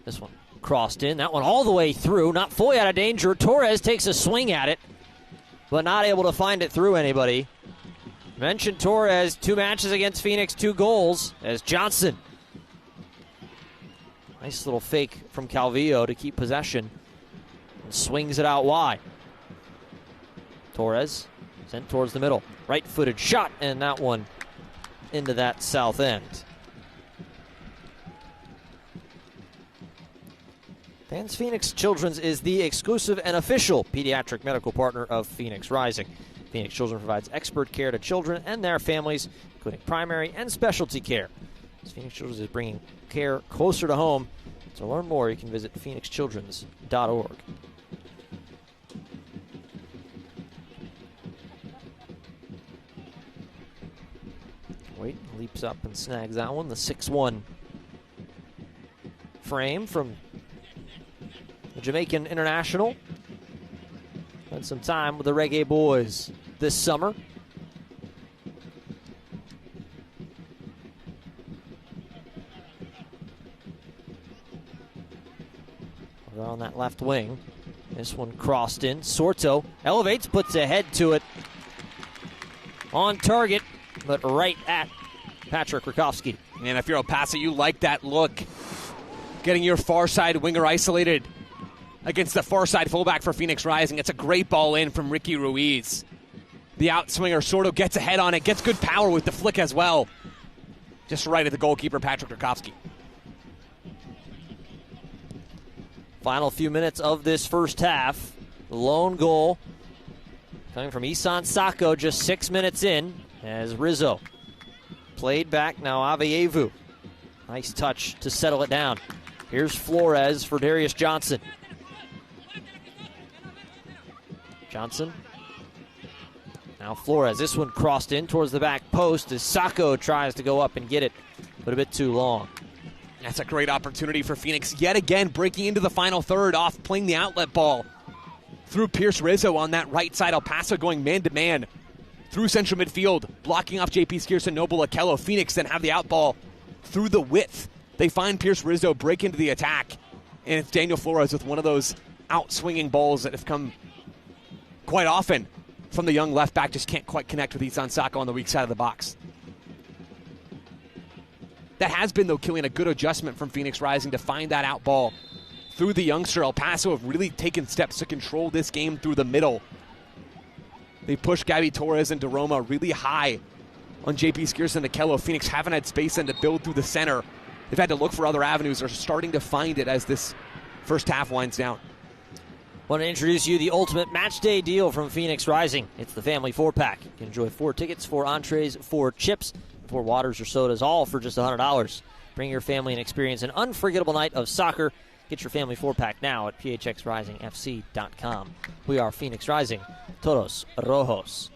This one crossed in. That one all the way through. Not fully out of danger. Torres takes a swing at it, but not able to find it through anybody. Mentioned Torres, 2 matches against Phoenix, 2 goals, as Johnson. Nice little fake from Calvillo to keep possession. And swings it out wide. Torres sent towards the middle. Right-footed shot, and that one into that south end. Vance Phoenix Children's is the exclusive and official pediatric medical partner of Phoenix Rising. Phoenix Children provides expert care to children and their families, including primary and specialty care. Phoenix Children's is bringing care closer to home. To learn more, you can visit phoenixchildrens.org. Wait, leaps up and snags that one. The 6'1" frame from the Jamaican international. Spent some time with the Reggae Boys this summer. Over on that left wing. This one crossed in. Sorto elevates, puts a head to it. On target, but right at Patrick Rakowski. And if you're El Paso, you like that look. Getting your far side winger isolated against the far side fullback for Phoenix Rising. It's a great ball in from Ricky Ruiz. The outswinger Sorto gets ahead on it, gets good power with the flick as well. Just right at the goalkeeper, Patrick Rakowski. Final few minutes of this first half. The lone goal coming from Isan Sacco just 6 minutes in as Rizzo played back. Now Aveyevu. Nice touch to settle it down. Here's Flores for Darius Johnson. Johnson. Now Flores. This one crossed in towards the back post as Sacco tries to go up and get it, but a bit too long. That's a great opportunity for Phoenix. Yet again, breaking into the final third off playing the outlet ball through Pierce Rizzo on that right side. El Paso going man-to-man through central midfield, blocking off JP Skierson, Noble Akello. Phoenix then have the out ball through the width. They find Pierce Rizzo, break into the attack, and it's Daniel Flores with one of those out-swinging balls that have come quite often from the young left back. Just can't quite connect with Isan Sacco on the weak side of the box. That has been, though, Killian, a good adjustment from Phoenix Rising to find that out ball through the youngster. El Paso have really taken steps to control this game through the middle. They pushed Gabby Torres and DeRoma really high on JP Skierson and Akello. Phoenix haven't had space then to build through the center. They've had to look for other avenues. They're starting to find it as this first half winds down. Want to introduce you the ultimate match day deal from Phoenix Rising. It's the family 4-pack. You can enjoy 4 tickets, 4 entrees, 4 chips, 4 waters or sodas, all for just $100. Bring your family and experience an unforgettable night of soccer. Get your family 4-pack now at phxrisingfc.com. We are Phoenix Rising, Todos Rojos.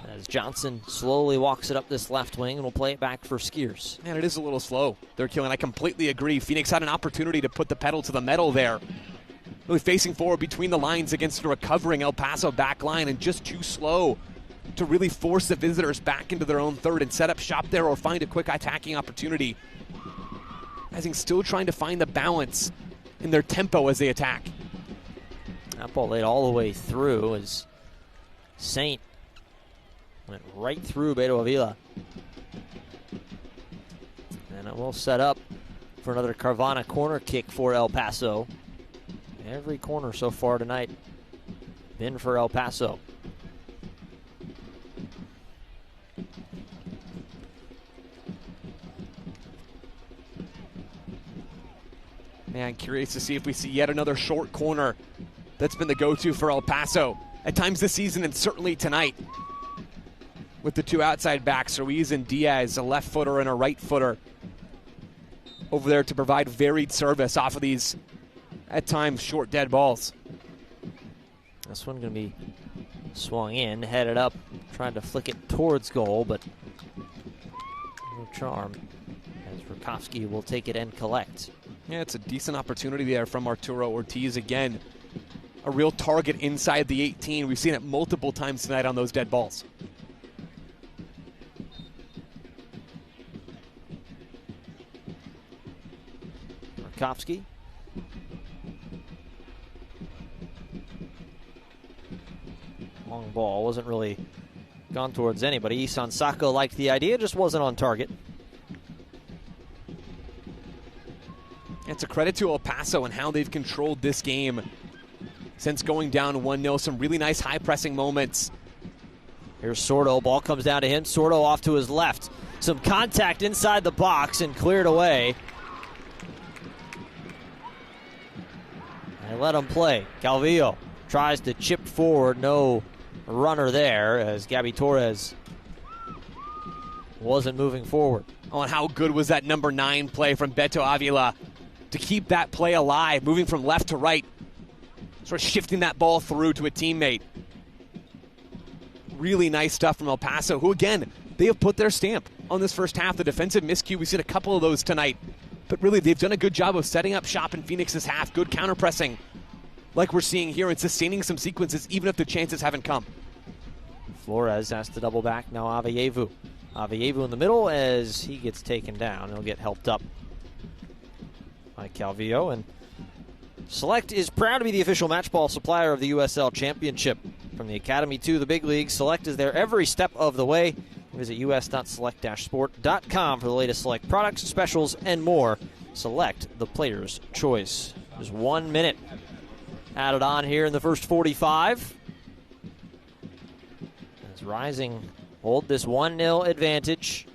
As Johnson slowly walks it up this left wing and will play it back for Skiers. Man, it is a little slow. They're killing. I completely agree. Phoenix had an opportunity to put the pedal to the metal there. Really facing forward between the lines against a recovering El Paso back line, and just too slow to really force the visitors back into their own third and set up shop there or find a quick attacking opportunity. Rising still trying to find the balance in their tempo as they attack. That ball laid all the way through as Saint went right through Beto Avila. And it will set up for another Carvana corner kick for El Paso. Every corner so far tonight been for El Paso. Man, curious to see if we see yet another short corner that's been the go-to for El Paso at times this season and certainly tonight. With the two outside backs, Ruiz and Diaz, a left footer and a right footer, over there to provide varied service off of these, at times, short dead balls. This one going to be swung in, headed up, trying to flick it towards goal, but no charm, as Rakowski will take it and collect. Yeah, it's a decent opportunity there from Arturo Ortiz again. A real target inside the 18. We've seen it multiple times tonight on those dead balls. Rakowski. Long ball, wasn't really gone towards anybody. Isan Sako liked the idea, just wasn't on target. It's a credit to El Paso and how they've controlled this game since going down 1-0. Some really nice high-pressing moments. Here's Sordo. Ball comes down to him. Sordo off to his left. Some contact inside the box and cleared away. And let him play. Calvillo tries to chip forward. No runner there as Gabby Torres wasn't moving forward. Oh, and how good was that number 9 play from Beto Avila to keep that play alive, moving from left to right, sort of shifting that ball through to a teammate. Really nice stuff from El Paso, who again, they have put their stamp on this first half. The defensive miscue, we've seen a couple of those tonight, but really they've done a good job of setting up shop in Phoenix's half. Good counter-pressing like we're seeing here and sustaining some sequences even if the chances haven't come. Flores has to double back, now Aveyevu. Aveyevu in the middle as he gets taken down. He'll get helped up by Calvillo. And Select is proud to be the official match ball supplier of the USL Championship. From the Academy to the big leagues, Select is there every step of the way. Visit us.select-sport.com for the latest Select products, specials, and more. Select, the player's choice. There's 1 minute added on here in the first 45. As Rising hold this 1-0 advantage.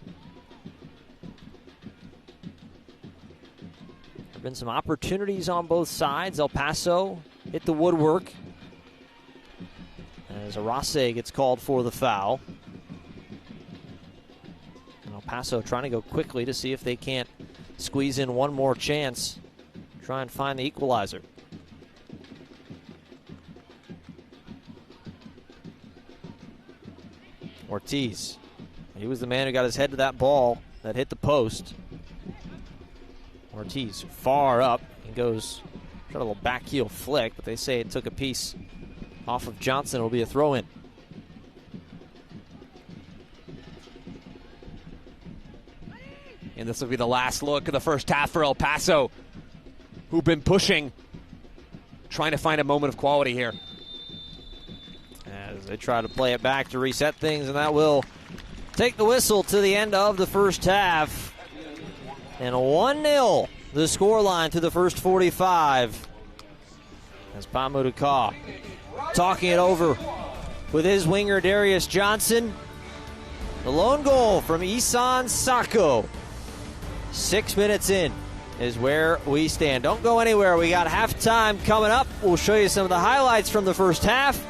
There have been some opportunities on both sides. El Paso hit the woodwork as Arase gets called for the foul. And El Paso trying to go quickly to see if they can't squeeze in one more chance, try and find the equalizer. Ortiz, he was the man who got his head to that ball that hit the post. Ortiz far up and goes, tried a little back heel flick, but they say it took a piece off of Johnson. It'll be a throw in. And this will be the last look of the first half for El Paso, who've been pushing, trying to find a moment of quality here. As they try to play it back to reset things, and that will take the whistle to the end of the first half. And 1-0 the scoreline to the first 45. As Pamuduka talking it over with his winger Darius Johnson. The lone goal from Isan Sako. 6 minutes in is where we stand. Don't go anywhere. We got halftime coming up. We'll show you some of the highlights from the first half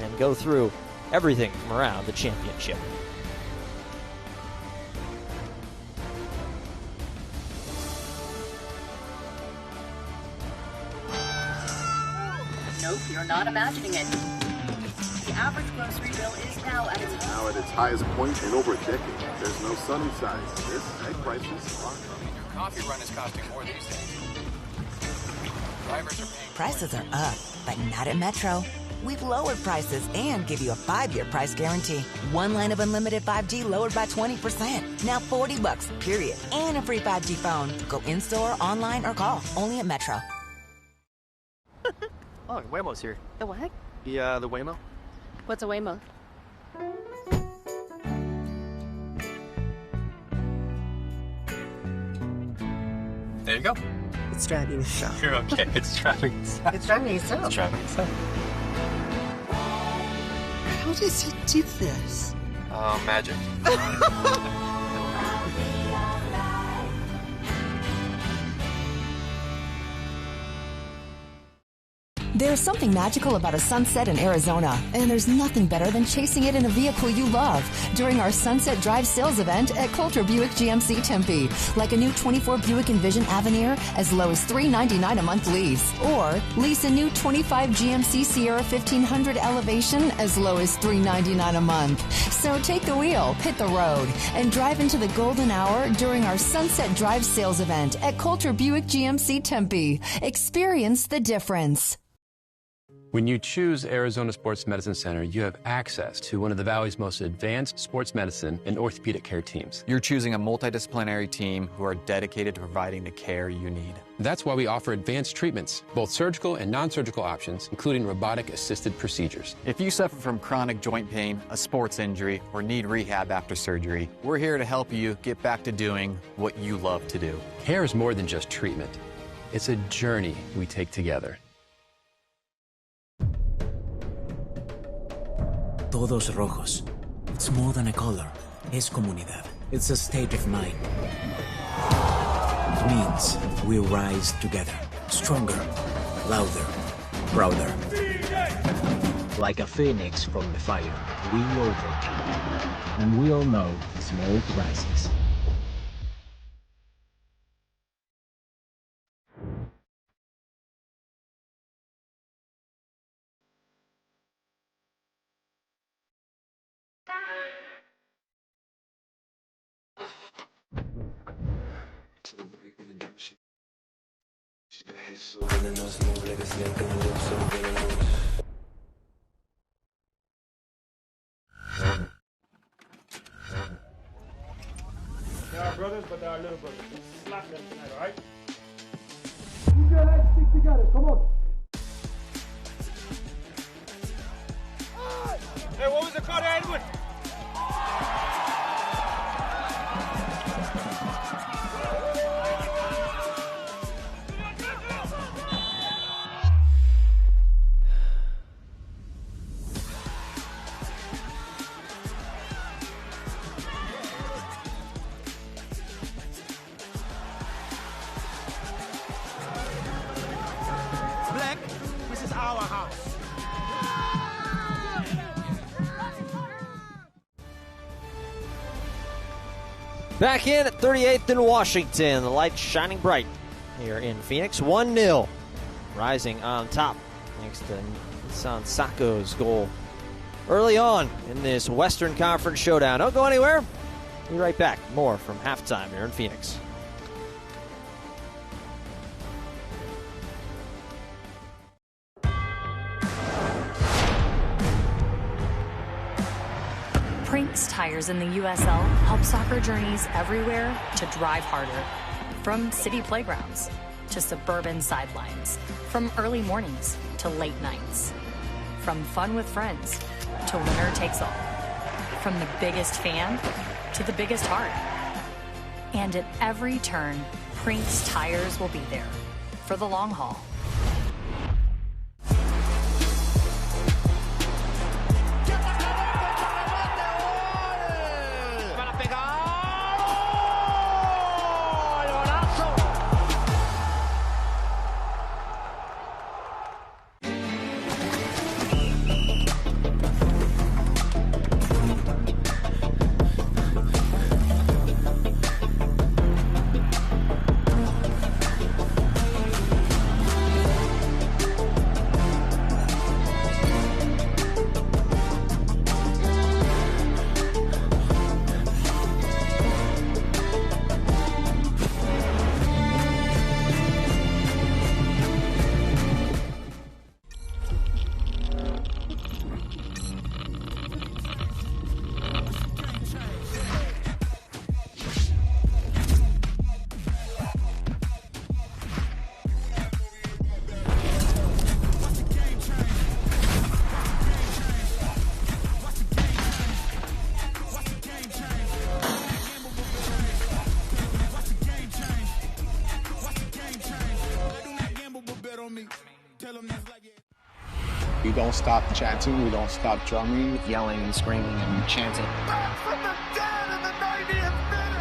and go through everything from around the championship. Nope, you're not imagining it. The average grocery bill is now at its highest point in over a decade. There's no sunny side. This egg prices are Your coffee run is costing more these days. Drivers are paying. Prices are up, but not at Metro. We've lowered prices and give you a 5-year price guarantee. One line of unlimited 5G lowered by 20%. Now $40, period. And a free 5G phone. Go in-store, online, or call. Only at Metro. Oh, Waymo's here. The what? The Waymo. What's a Waymo? There you go. It's driving itself. You're okay. It's driving itself. It's driving itself. It's driving itself. How does he do this? Magic. There's something magical about a sunset in Arizona, and there's nothing better than chasing it in a vehicle you love during our Sunset Drive sales event at Coulter Buick GMC Tempe. Like a new 24 Buick Envision Avenir as low as $399 a month lease. Or lease a new 25 GMC Sierra 1500 Elevation as low as $399 a month. So take the wheel, hit the road, and drive into the golden hour during our Sunset Drive sales event at Coulter Buick GMC Tempe. Experience the difference. When you choose Arizona Sports Medicine Center, you have access to one of the Valley's most advanced sports medicine and orthopedic care teams. You're choosing a multidisciplinary team who are dedicated to providing the care you need. That's why we offer advanced treatments, both surgical and non-surgical options, including robotic-assisted procedures. If you suffer from chronic joint pain, a sports injury, or need rehab after surgery, we're here to help you get back to doing what you love to do. Care is more than just treatment. It's a journey we take together. Todos Rojos. It's more than a color. Es comunidad. It's a state of mind. It means we rise together. Stronger, louder, prouder. Like a phoenix from the fire, we overcome. And we all know smoke rises. They are brothers, but they are little brothers. Slap them tonight, alright? Keep your legs stick together, come on. Hey, what was the call there, Edward? Black, this is our house. Back in at 38th in Washington. The lights shining bright here in Phoenix. 1-0. Rising on top thanks to Nissan Sako's goal early on in this Western Conference showdown. Don't go anywhere. Be right back. More from halftime here in Phoenix. Prinks Tires in the USL help soccer journeys everywhere to drive harder. From city playgrounds to suburban sidelines. From early mornings to late nights. From fun with friends to winner takes all. From the biggest fan to the biggest heart. And at every turn, Prinks Tires will be there for the long haul. We don't stop chanting, we don't stop drumming, yelling and screaming and chanting.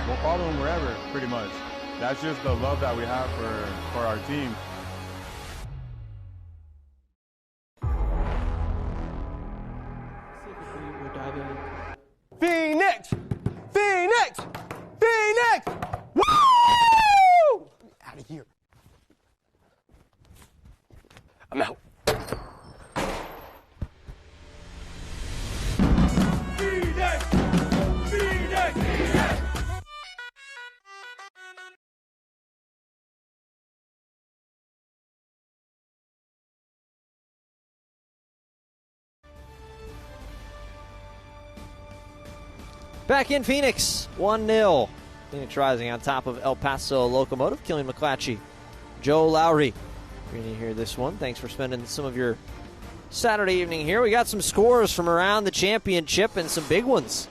We'll follow them wherever, pretty much. That's just the love that we have for our team. Phoenix! Phoenix! Phoenix! Woo! Out of here. I'm out. Phoenix! Phoenix! Back in Phoenix, 1-0. Phoenix Rising on top of El Paso Locomotive. Killian McClatchy, Joe Lowry. You're going to hear this one. Thanks for spending some of your Saturday evening here. We got some scores from around the championship and some big ones.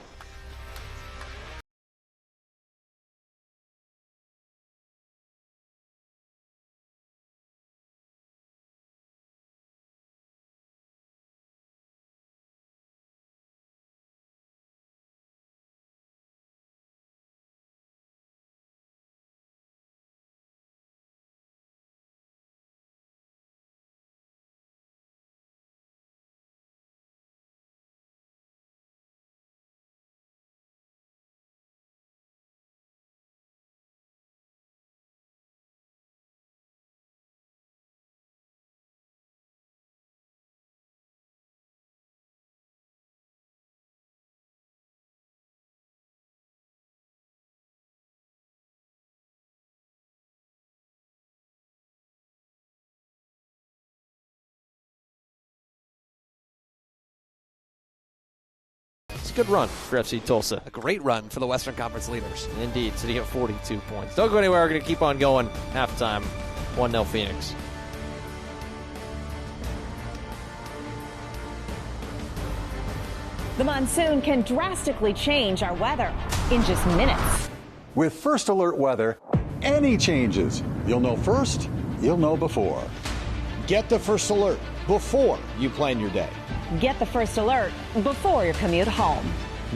It's a good run for FC Tulsa. A great run for the Western Conference leaders. Indeed, sitting at 42 points. Don't go anywhere. We're going to keep on going. Halftime, 1-0 Phoenix. The monsoon can drastically change our weather in just minutes. With First Alert Weather, any changes, you'll know first, you'll know before. Get the First Alert before you plan your day. Get the First Alert before your commute home.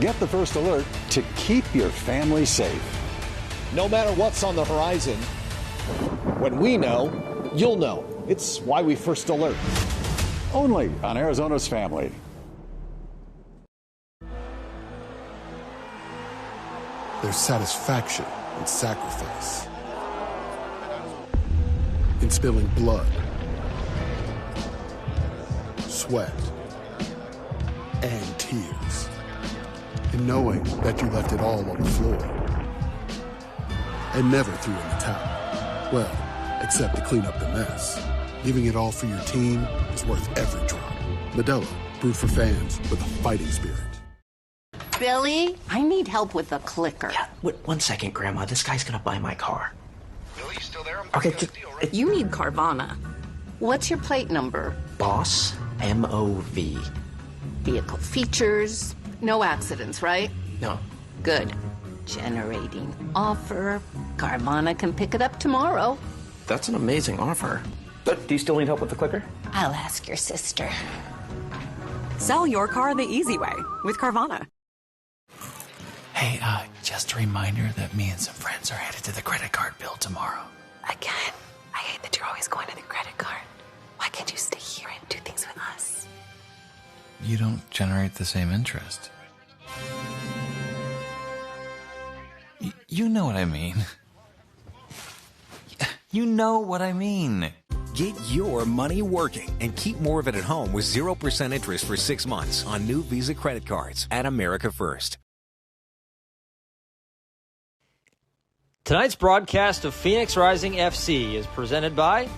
Get the First Alert to keep your family safe. No matter what's on the horizon, when we know, you'll know. It's why we First Alert. Only on Arizona's Family. There's satisfaction in sacrifice, in spilling blood, sweat, and tears, in knowing that you left it all on the floor and never threw in the towel. Well, except to clean up the mess. Giving it all for your team is worth every drop. Modelo, brewed for fans with a fighting spirit. Billy, I need help with the clicker. Yeah, wait, 1 second, Grandma. This guy's gonna buy my car. Billy, you still there? Okay, You need Carvana. What's your plate number? Boss, M-O-V. Vehicle features, no accidents, right? No. Good. Generating offer. Carvana can pick it up tomorrow. That's an amazing offer. But do you still need help with the clicker? I'll ask your sister. Sell your car the easy way with Carvana. Hey, just a reminder that me and some friends are headed to the credit card bill tomorrow. Again, I hate that you're always going to the credit card. Why can't you stay here and do things with us? You don't generate the same interest. You know what I mean. You know what I mean. Get your money working and keep more of it at home with 0% interest for 6 months on new Visa credit cards at America First. Tonight's broadcast of Phoenix Rising FC is presented by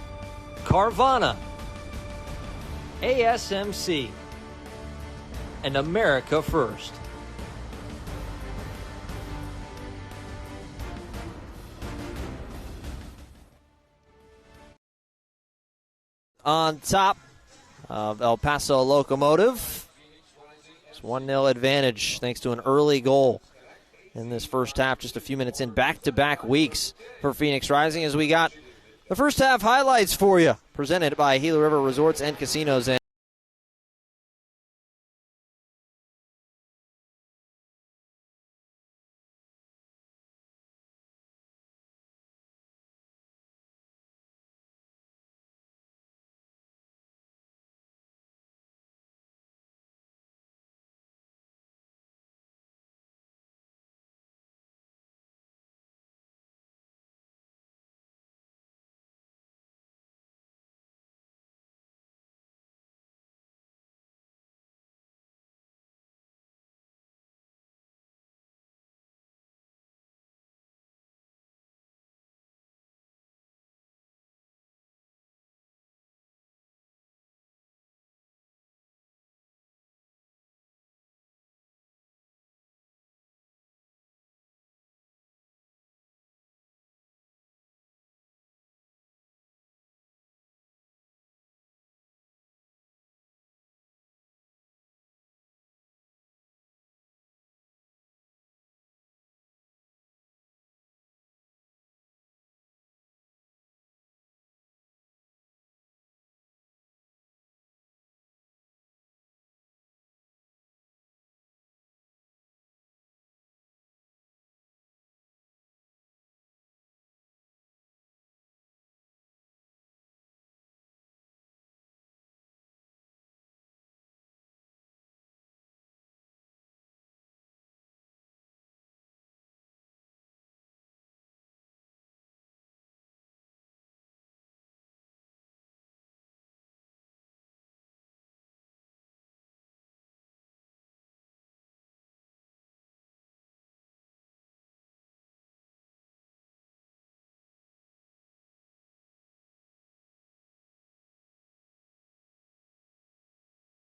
Carvana, ASMC, and America First. On top of El Paso Locomotive, it's 1-0 advantage thanks to an early goal in this first half, just a few minutes in, back-to-back weeks for Phoenix Rising, as we got the first half highlights for you, presented by Gila River Resorts and Casinos.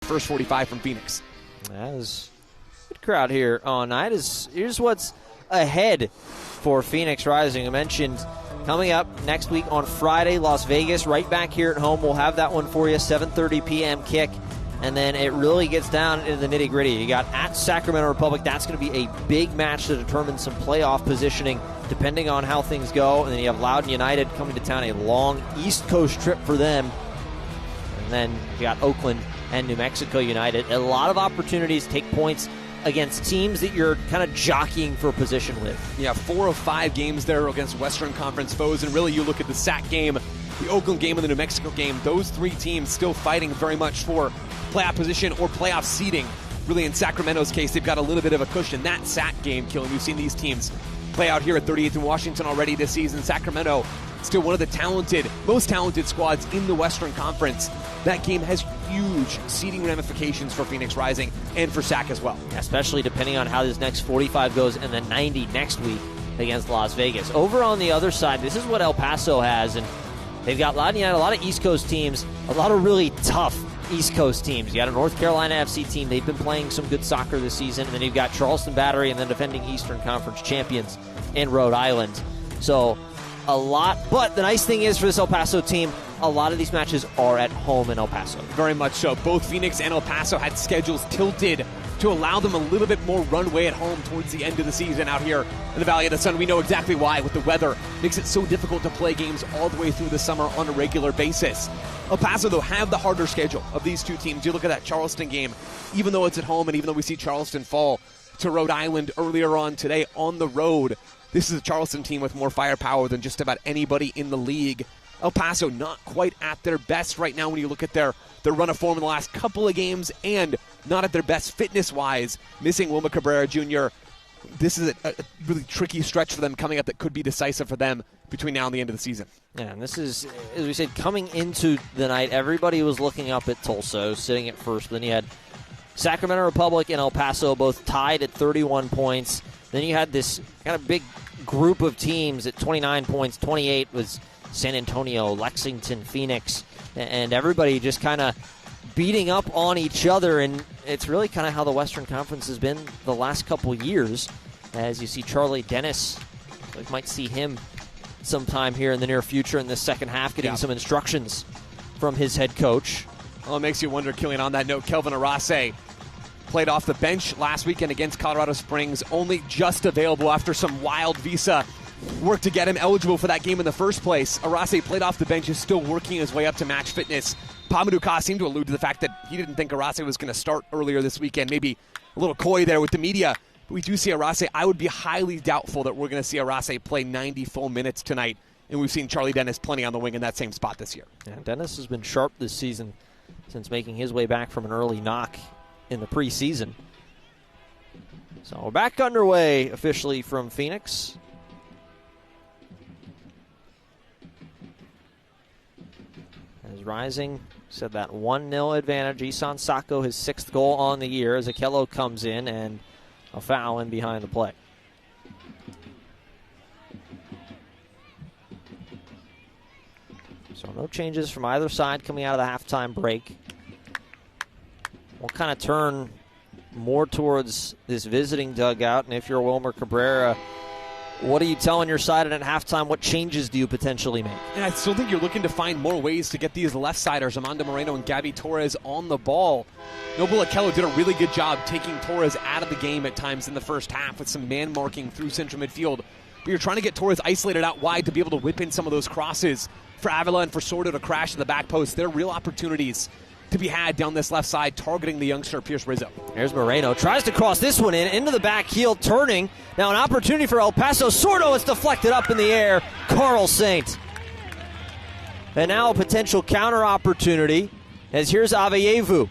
First 45 from Phoenix. That was a good crowd here all night. Here's what's ahead for Phoenix Rising. I mentioned coming up next week on Friday, Las Vegas, right back here at home. We'll have that one for you, 7:30 p.m. kick. And then it really gets down into the nitty-gritty. You got at Sacramento Republic. That's going to be a big match to determine some playoff positioning, depending on how things go. And then you have Loudoun United coming to town, a long East Coast trip for them. And then you got Oakland and New Mexico United. A lot of opportunities to take points against teams that you're kind of jockeying for position with. Yeah, 4 of 5 games there against Western Conference foes. And really, you look at the SAC game, the Oakland game, and the New Mexico game. Those 3 teams still fighting very much for playoff position or playoff seeding. Really, in Sacramento's case, they've got a little bit of a cushion. That SAC game, Killen, we've seen these teams play out here at 38th and Washington already this season. Sacramento, still one of the most talented squads in the Western Conference. That game has huge seeding ramifications for Phoenix Rising and for SAC as well. Especially depending on how this next 45 goes and then 90 next week against Las Vegas. Over on the other side, this is what El Paso has, and they've got Loudoun United, a lot of East Coast teams, a lot of really tough East Coast teams. You got a North Carolina FC team. They've been playing some good soccer this season. And then you've got Charleston Battery and then defending Eastern Conference champions in Rhode Island. So a lot. But the nice thing is for this El Paso team, a lot of these matches are at home in El Paso. Very much so. Both Phoenix and El Paso had schedules tilted to allow them a little bit more runway at home towards the end of the season out here in the Valley of the Sun. We know exactly why with the weather. Makes it so difficult to play games all the way through the summer on a regular basis. El Paso, though, have the harder schedule of these 2 teams. You look at that Charleston game, even though it's at home and even though we see Charleston fall to Rhode Island earlier on today on the road, this is a Charleston team with more firepower than just about anybody in the league. El Paso not quite at their best right now when you look at their run of form in the last couple of games and not at their best fitness-wise, missing Wilma Cabrera Jr. This is a really tricky stretch for them coming up that could be decisive for them between now and the end of the season. Yeah, and this is, as we said, coming into the night, everybody was looking up at Tulsa, sitting at first. But then you had Sacramento Republic and El Paso both tied at 31 points. Then you had this kind of big group of teams at 29 points. 28 was San Antonio, Lexington, Phoenix, and everybody just kind of beating up on each other. And it's really kind of how the Western Conference has been the last couple years. As you see Charlie Dennis, we might see him sometime here in the near future in the second half, getting some instructions from his head coach. Well, it makes you wonder, Killian, on that note, Kelvin Arase played off the bench last weekend against Colorado Springs, only just available after some wild visa work to get him eligible for that game in the first place. Arase played off the bench, is still working his way up to match fitness. Pamadou Ka seemed to allude to the fact that he didn't think Arase was going to start earlier this weekend. Maybe a little coy there with the media. But we do see Arase. I would be highly doubtful that we're going to see Arase play 90 full minutes tonight. And we've seen Charlie Dennis plenty on the wing in that same spot this year. Yeah, Dennis has been sharp this season since making his way back from an early knock in the preseason. So we're back underway officially from Phoenix. As Rising said that 1-0 advantage. Isan Sacco, his 6th goal on the year as Akello comes in and a foul in behind the play. So no changes from either side coming out of the halftime break. We'll kind of turn more towards this visiting dugout. And if you're Wilmer Cabrera, what are you telling your side at halftime? What changes do you potentially make? And I still think you're looking to find more ways to get these left-siders, Armando Moreno and Gabby Torres, on the ball. Noble Akello did a really good job taking Torres out of the game at times in the first half with some man-marking through central midfield. But you're trying to get Torres isolated out wide to be able to whip in some of those crosses for Avila and for Sordo to crash in the back post. There are real opportunities to be had down this left side, targeting the youngster Pierce Rizzo. There's Moreno. Tries to cross this one into the back heel, turning. Now an opportunity for El Paso. Sordo is deflected up in the air. Carl Saint. And now a potential counter opportunity, as here's Aveyevu.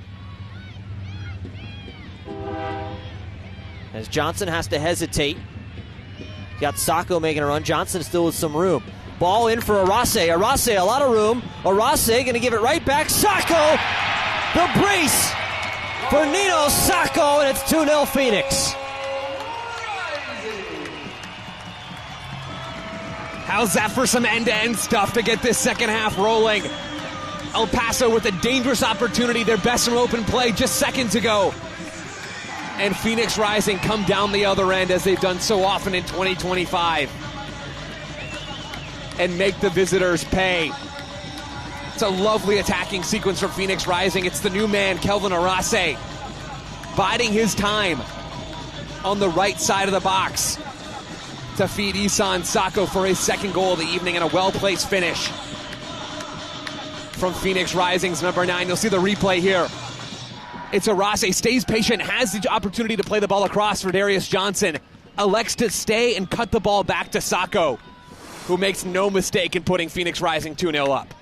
As Johnson has to hesitate. Got Sacco making a run. Johnson still with some room. Ball in for Arase. Arase, a lot of room. Arase going to give it right back. Sacco, the brace for Nino Sacco, and it's 2-0 Phoenix. How's that for some end-to-end stuff to get this second half rolling? El Paso with a dangerous opportunity, their best from open play just seconds ago. And Phoenix Rising come down the other end as they've done so often in 2025 and make the visitors pay. It's a lovely attacking sequence from Phoenix Rising. It's the new man, Kelvin Arase, biding his time on the right side of the box to feed Isan Sako for his second goal of the evening and a well-placed finish from Phoenix Rising's number 9. You'll see the replay here. It's Arase, stays patient, has the opportunity to play the ball across for Darius Johnson, elects to stay and cut the ball back to Sako, who makes no mistake in putting Phoenix Rising 2-0 up.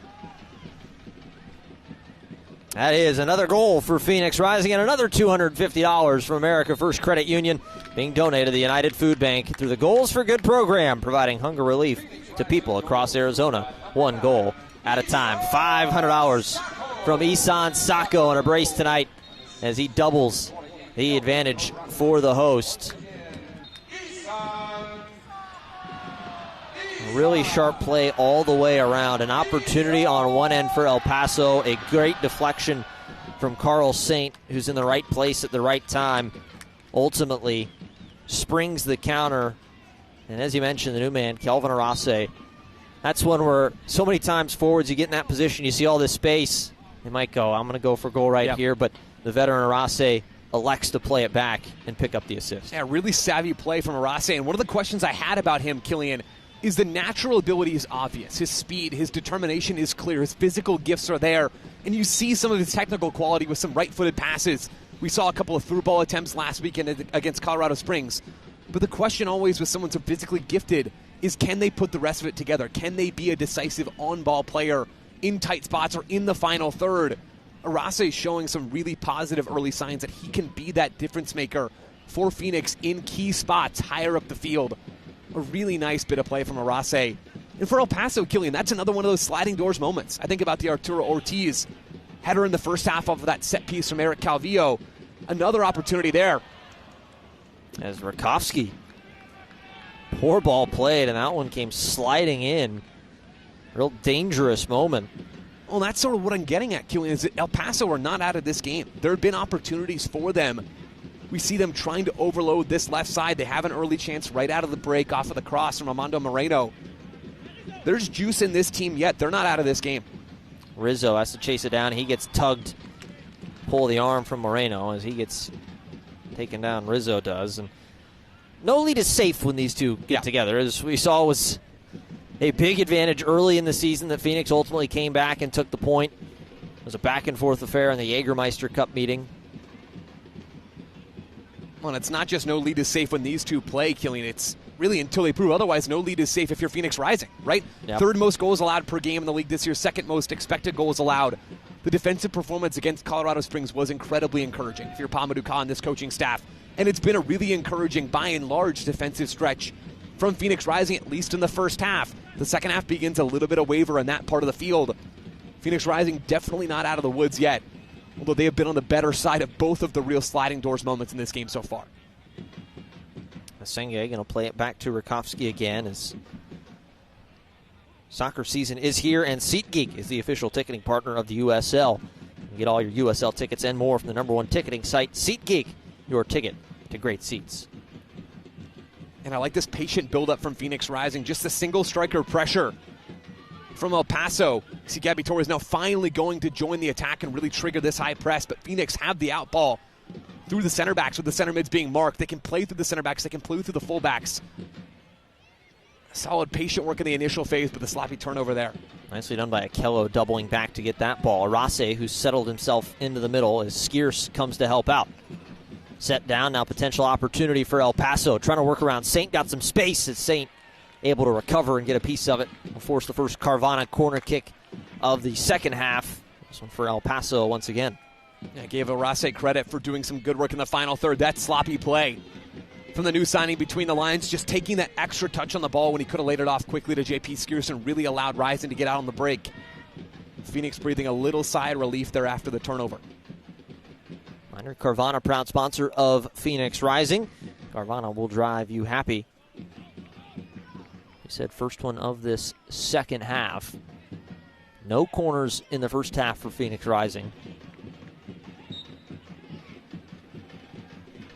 That is another goal for Phoenix Rising and another $250 from America First Credit Union being donated to the United Food Bank through the Goals for Good program, providing hunger relief to people across Arizona, one goal at a time. $500 from Isan Sako on a brace tonight as he doubles the advantage for the host. Really sharp play all the way around. An opportunity on one end for El Paso. A great deflection from Carl Saint, who's in the right place at the right time. Ultimately springs the counter. And as you mentioned, the new man, Kelvin Arase. That's one where so many times forwards, you get in that position, you see all this space. They might go, I'm going to go for goal right here. But the veteran Arase elects to play it back and pick up the assist. Yeah, really savvy play from Arase. And one of the questions I had about him, Killian, is the natural ability is obvious. His speed, his determination is clear. His physical gifts are there. And you see some of his technical quality with some right-footed passes. We saw a couple of through ball attempts last weekend against Colorado Springs. But the question always with someone so physically gifted is, can they put the rest of it together? Can they be a decisive on-ball player in tight spots or in the final third? Arase is showing some really positive early signs that he can be that difference maker for Phoenix in key spots higher up the field. A really nice bit of play from Arase. And for El Paso, Killian, that's another one of those sliding doors moments. I think about the Arturo Ortiz header in the first half of that set piece from Eric Calvillo. Another opportunity there. As Rakowski, poor ball played, and that one came sliding in. Real dangerous moment. Well, that's sort of what I'm getting at, Killian, is that El Paso are not out of this game. There have been opportunities for them. We see them trying to overload this left side. They have an early chance right out of the break off of the cross from Armando Moreno. There's juice in this team yet. They're not out of this game. Rizzo has to chase it down. He gets tugged, pull the arm from Moreno as he gets taken down. Rizzo does. And no lead is safe when these two get together. As we saw, was a big advantage early in the season that Phoenix ultimately came back and took the point. It was a back-and-forth affair in the Jägermeister Cup meeting. Well, it's not just no lead is safe when these two play, Killian. It's really until they prove otherwise, no lead is safe if you're Phoenix Rising, right? Yep. Third most goals allowed per game in the league this year, second most expected goals allowed. The defensive performance against Colorado Springs was incredibly encouraging if you're Pamadou Khan and this coaching staff. And it's been a really encouraging, by and large, defensive stretch from Phoenix Rising, at least in the first half. The second half begins a little bit of waver in that part of the field. Phoenix Rising definitely not out of the woods yet, although they have been on the better side of both of the real sliding doors moments in this game so far. Senge going to play it back to Rakowski again as soccer season is here, and SeatGeek is the official ticketing partner of the USL. You can get all your USL tickets and more from the #1 ticketing site, SeatGeek, your ticket to great seats. And I like this patient build-up from Phoenix Rising, just a single striker pressure from El Paso. See, Gabby Torres now finally going to join the attack and really trigger this high press, but Phoenix have the out ball through the center backs with the center mids being marked. They can play through the center backs. They can play through the fullbacks. Solid patient work in the initial phase, but the sloppy turnover there. Nicely done by Akello, doubling back to get that ball. Arase, who's settled himself into the middle as Skierce comes to help out. Set down, now potential opportunity for El Paso. Trying to work around Saint, got some space as Saint able to recover and get a piece of it. Will force the first Carvana corner kick of the second half. This one for El Paso once again. Yeah, gave Arase credit for doing some good work in the final third. That sloppy play from the new signing between the lines, just taking that extra touch on the ball when he could have laid it off quickly to J.P. Skierson, really allowed Rising to get out on the break. Phoenix breathing a little sigh of relief there after the turnover. Minor Carvana, proud sponsor of Phoenix Rising. Carvana will drive you happy. He said first one of this second half. No corners in the first half for Phoenix Rising.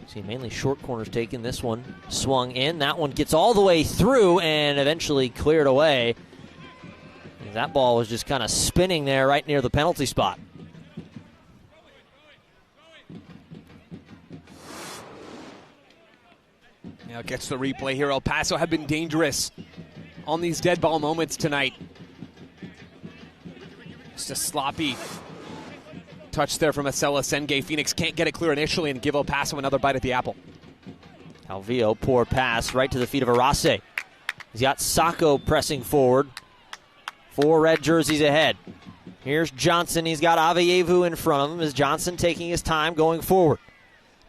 See, mainly short corners taken. This one swung in. That one gets all the way through and eventually cleared away. That ball was just kind of spinning there right near the penalty spot. Now gets the replay here. El Paso have been dangerous on these dead ball moments tonight. Just a sloppy touch there from Acela Senge. Phoenix can't get it clear initially and give El Paso another bite at the apple. Calvillo, poor pass right to the feet of Arase. He's got Sacco pressing forward. 4 red jerseys ahead. Here's Johnson. He's got Aveyevu in front of him as Johnson taking his time going forward.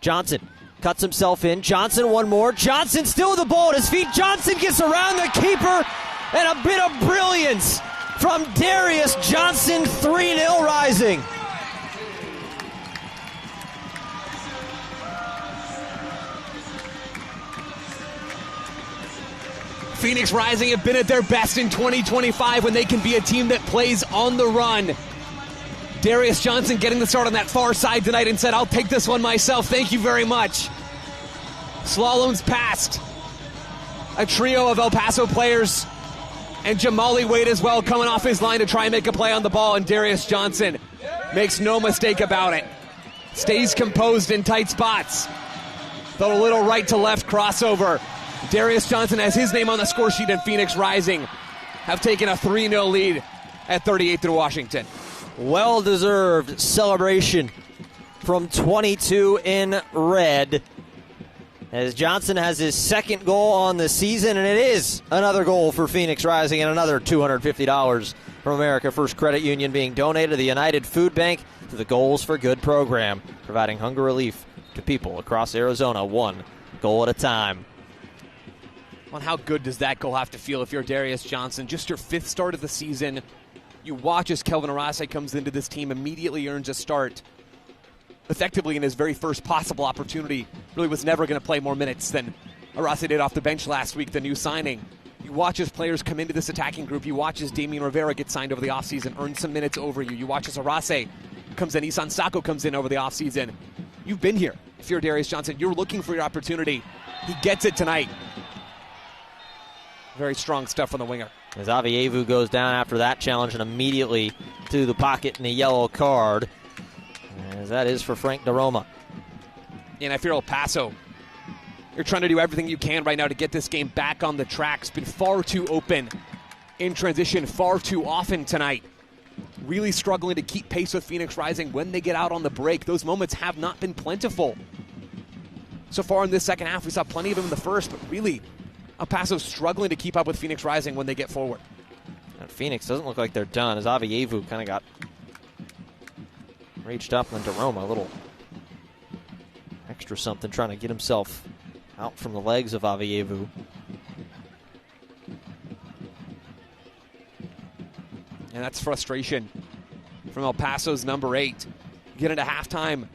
Johnson cuts himself in. Johnson, one more. Johnson still with the ball at his feet. Johnson gets around the keeper, and a bit of brilliance from Darius Johnson. 3-0 Rising. Phoenix Rising have been at their best in 2025 when they can be a team that plays on the run. Darius Johnson getting the start on that far side tonight and said, I'll take this one myself. Thank you very much. Slaloms past a trio of El Paso players, and Jamali Wade as well coming off his line to try and make a play on the ball, and Darius Johnson makes no mistake about it. Stays composed in tight spots. Throw a little right to left crossover. Darius Johnson has his name on the score sheet, and Phoenix Rising have taken a 3-0 lead at 38th through Washington. Well-deserved celebration from 22 in red, as Johnson has his second goal on the season, and it is another goal for Phoenix Rising and another $250 from America First Credit Union being donated to the United Food Bank to the Goals for Good program, providing hunger relief to people across Arizona, one goal at a time. On how good does that goal have to feel if you're Darius Johnson? Just your 5th start of the season. You watch as Kelvin Arase comes into this team, immediately earns a start. Effectively in his very first possible opportunity. Really was never going to play more minutes than Arase did off the bench last week, the new signing. You watch as players come into this attacking group. You watch as Damian Rivera gets signed over the offseason, earn some minutes over you. You watch as Arase comes in, Isan Sacco comes in over the offseason. You've been here. If you're Darius Johnson, you're looking for your opportunity. He gets it tonight. Very strong stuff on the winger. As Aveyevu goes down after that challenge and immediately to the pocket in a yellow card. As that is for Frank DeRoma. And if you're El Paso, you're trying to do everything you can right now to get this game back on the track. It's been far too open in transition far too often tonight. Really struggling to keep pace with Phoenix Rising when they get out on the break. Those moments have not been plentiful. So far in this second half, we saw plenty of them in the first, but really, El Paso struggling to keep up with Phoenix Rising when they get forward. And Phoenix doesn't look like they're done, as Aveyevu kind of got reached up, and then DeRoma, a little extra something, trying to get himself out from the legs of Aveyevu. And that's frustration from El Paso's number 8. Get into halftime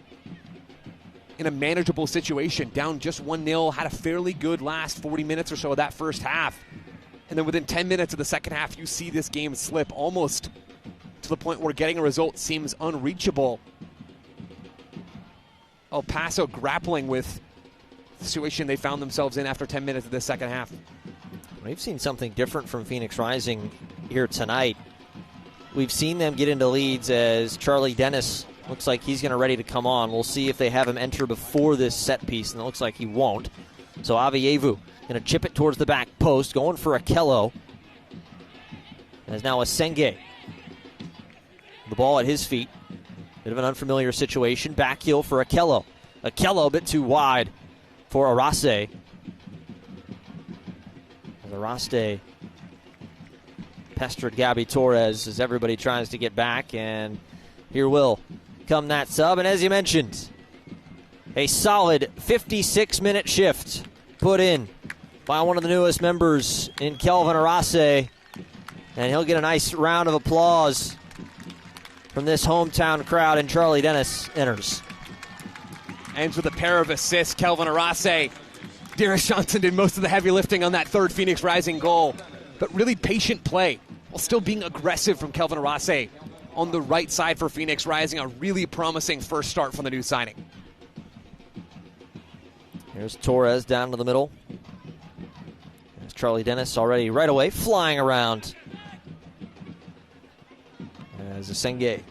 in a manageable situation, down just 1-0, had a fairly good last 40 minutes or so of that first half. And then within 10 minutes of the second half, you see this game slip almost to the point where getting a result seems unreachable. El Paso grappling with the situation they found themselves in after 10 minutes of the second half. We've seen something different from Phoenix Rising here tonight. We've seen them get into leads as Charlie Dennis looks like he's going to ready to come on. We'll see if they have him enter before this set piece, and it looks like he won't. So Aveyevu going to chip it towards the back post, going for Akello. There's now a Senge. The ball at his feet. Bit of an unfamiliar situation. Back heel for Akello. Akello a bit too wide for Arase. Arase pestered Gabby Torres as everybody tries to get back, and here will come that sub. And as you mentioned, a solid 56-minute shift put in by one of the newest members in Kelvin Arase, and he'll get a nice round of applause from this hometown crowd, and Charlie Dennis enters. Ends with a pair of assists, Kelvin Arase. Darius Johnson did most of the heavy lifting on that third Phoenix Rising goal, but really patient play while still being aggressive from Kelvin Arase on the right side for Phoenix Rising. A really promising first start from the new signing. Here's Torres down to the middle. There's Charlie Dennis already right away flying around. As Asenge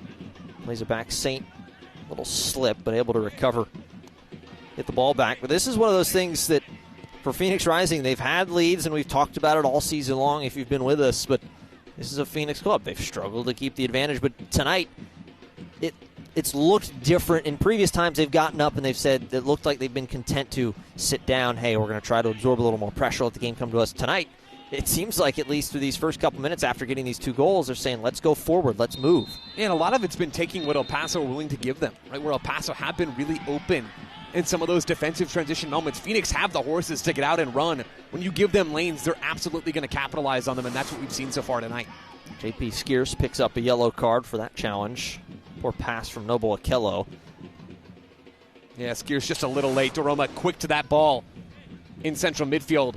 plays it back. Saint, little slip, but able to recover. Get the ball back. But this is one of those things that for Phoenix Rising, they've had leads, and we've talked about it all season long if you've been with us, but this is a Phoenix club. They've struggled to keep the advantage, but tonight it's looked different. In previous times they've gotten up and they've said it looked like they've been content to sit down. Hey, we're going to try to absorb a little more pressure, let the game come to us. Tonight, it seems like at least through these first couple minutes after getting these 2 goals, they're saying, let's go forward, let's move. And a lot of it's been taking what El Paso are willing to give them, right? Where El Paso have been really open in some of those defensive transition moments. Phoenix have the horses to get out and run. When you give them lanes, they're absolutely going to capitalize on them, and that's what we've seen so far tonight. JP Skierce picks up a yellow card for that challenge. Poor pass from Noble Akello. Yeah, Skierce just a little late. Doroma quick to that ball in central midfield,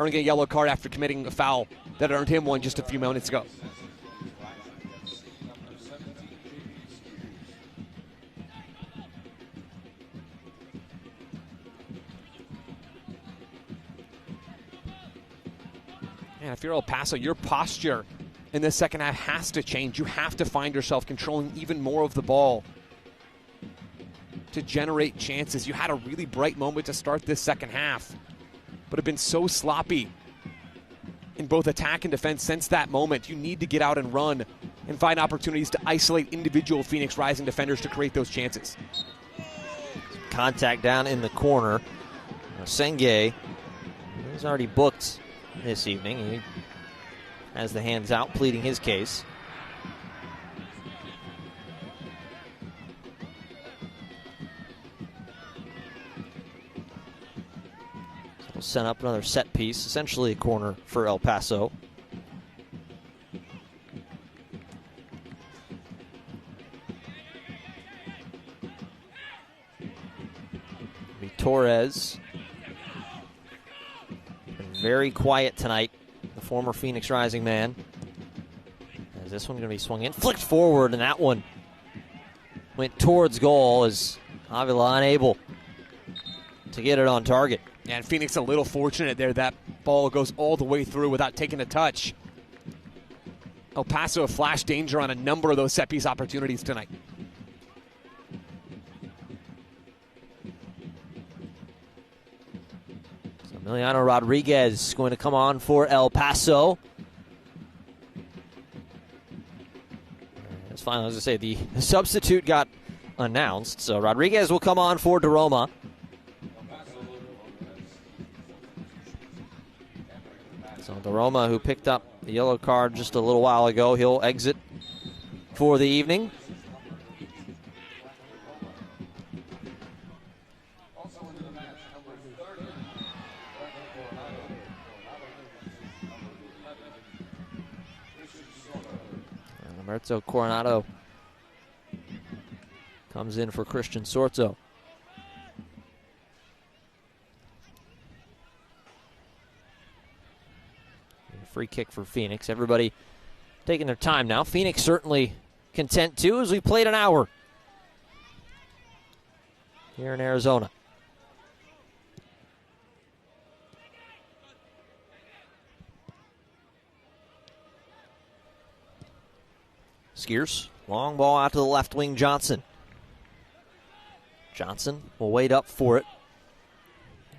earning a yellow card after committing a foul that earned him one just a few minutes ago. And if you're El Paso, your posture in the second half has to change. You have to find yourself controlling even more of the ball to generate chances. You had a really bright moment to start this second half, but have been so sloppy in both attack and defense since that moment. You need to get out and run and find opportunities to isolate individual Phoenix Rising defenders to create those chances. Contact down in the corner. Senge, he's already booked this evening. He has the hands out, pleading his case. So we'll set up another set piece, essentially a corner for El Paso. Torres. Been very quiet tonight, the former Phoenix Rising man. Is this one going to be swung in? Flicked forward, and that one went towards goal as Avila unable to get it on target. And Phoenix a little fortunate there. That ball goes all the way through without taking a touch. El Paso a flash danger on a number of those set-piece opportunities tonight. Emiliano Rodriguez going to come on for El Paso. That's fine. As I say, the substitute got announced, so Rodriguez will come on for Doroma. So Doroma, who picked up the yellow card just a little while ago, he'll exit for the evening. Alberto Coronado comes in for Christian Sorto. Free kick for Phoenix. Everybody taking their time now. Phoenix certainly content too, as we played an hour here in Arizona. Skierce, long ball out to the left wing, Johnson. Johnson will wait up for it.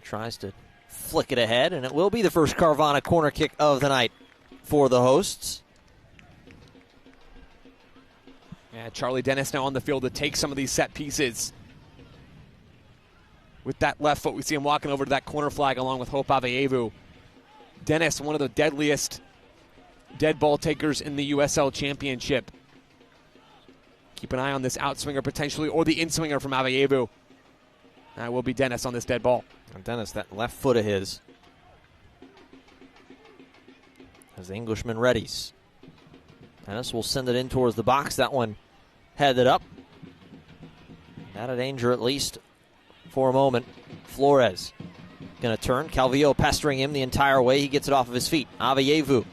Tries to flick it ahead, and it will be the first Carvana corner kick of the night for the hosts. Yeah, Charlie Dennis now on the field to take some of these set pieces. With that left foot, we see him walking over to that corner flag along with Hope Aveyevu. Dennis, one of the deadliest dead ball takers in the USL Championship. Keep an eye on this outswinger potentially, or the inswinger from Aveyevu. That will be Dennis on this dead ball. And Dennis, that left foot of his. As the Englishman readies. Dennis will send it in towards the box. That one headed up. Out of danger at least for a moment. Flores going to turn. Calvillo pestering him the entire way. He gets it off of his feet. Aveyevu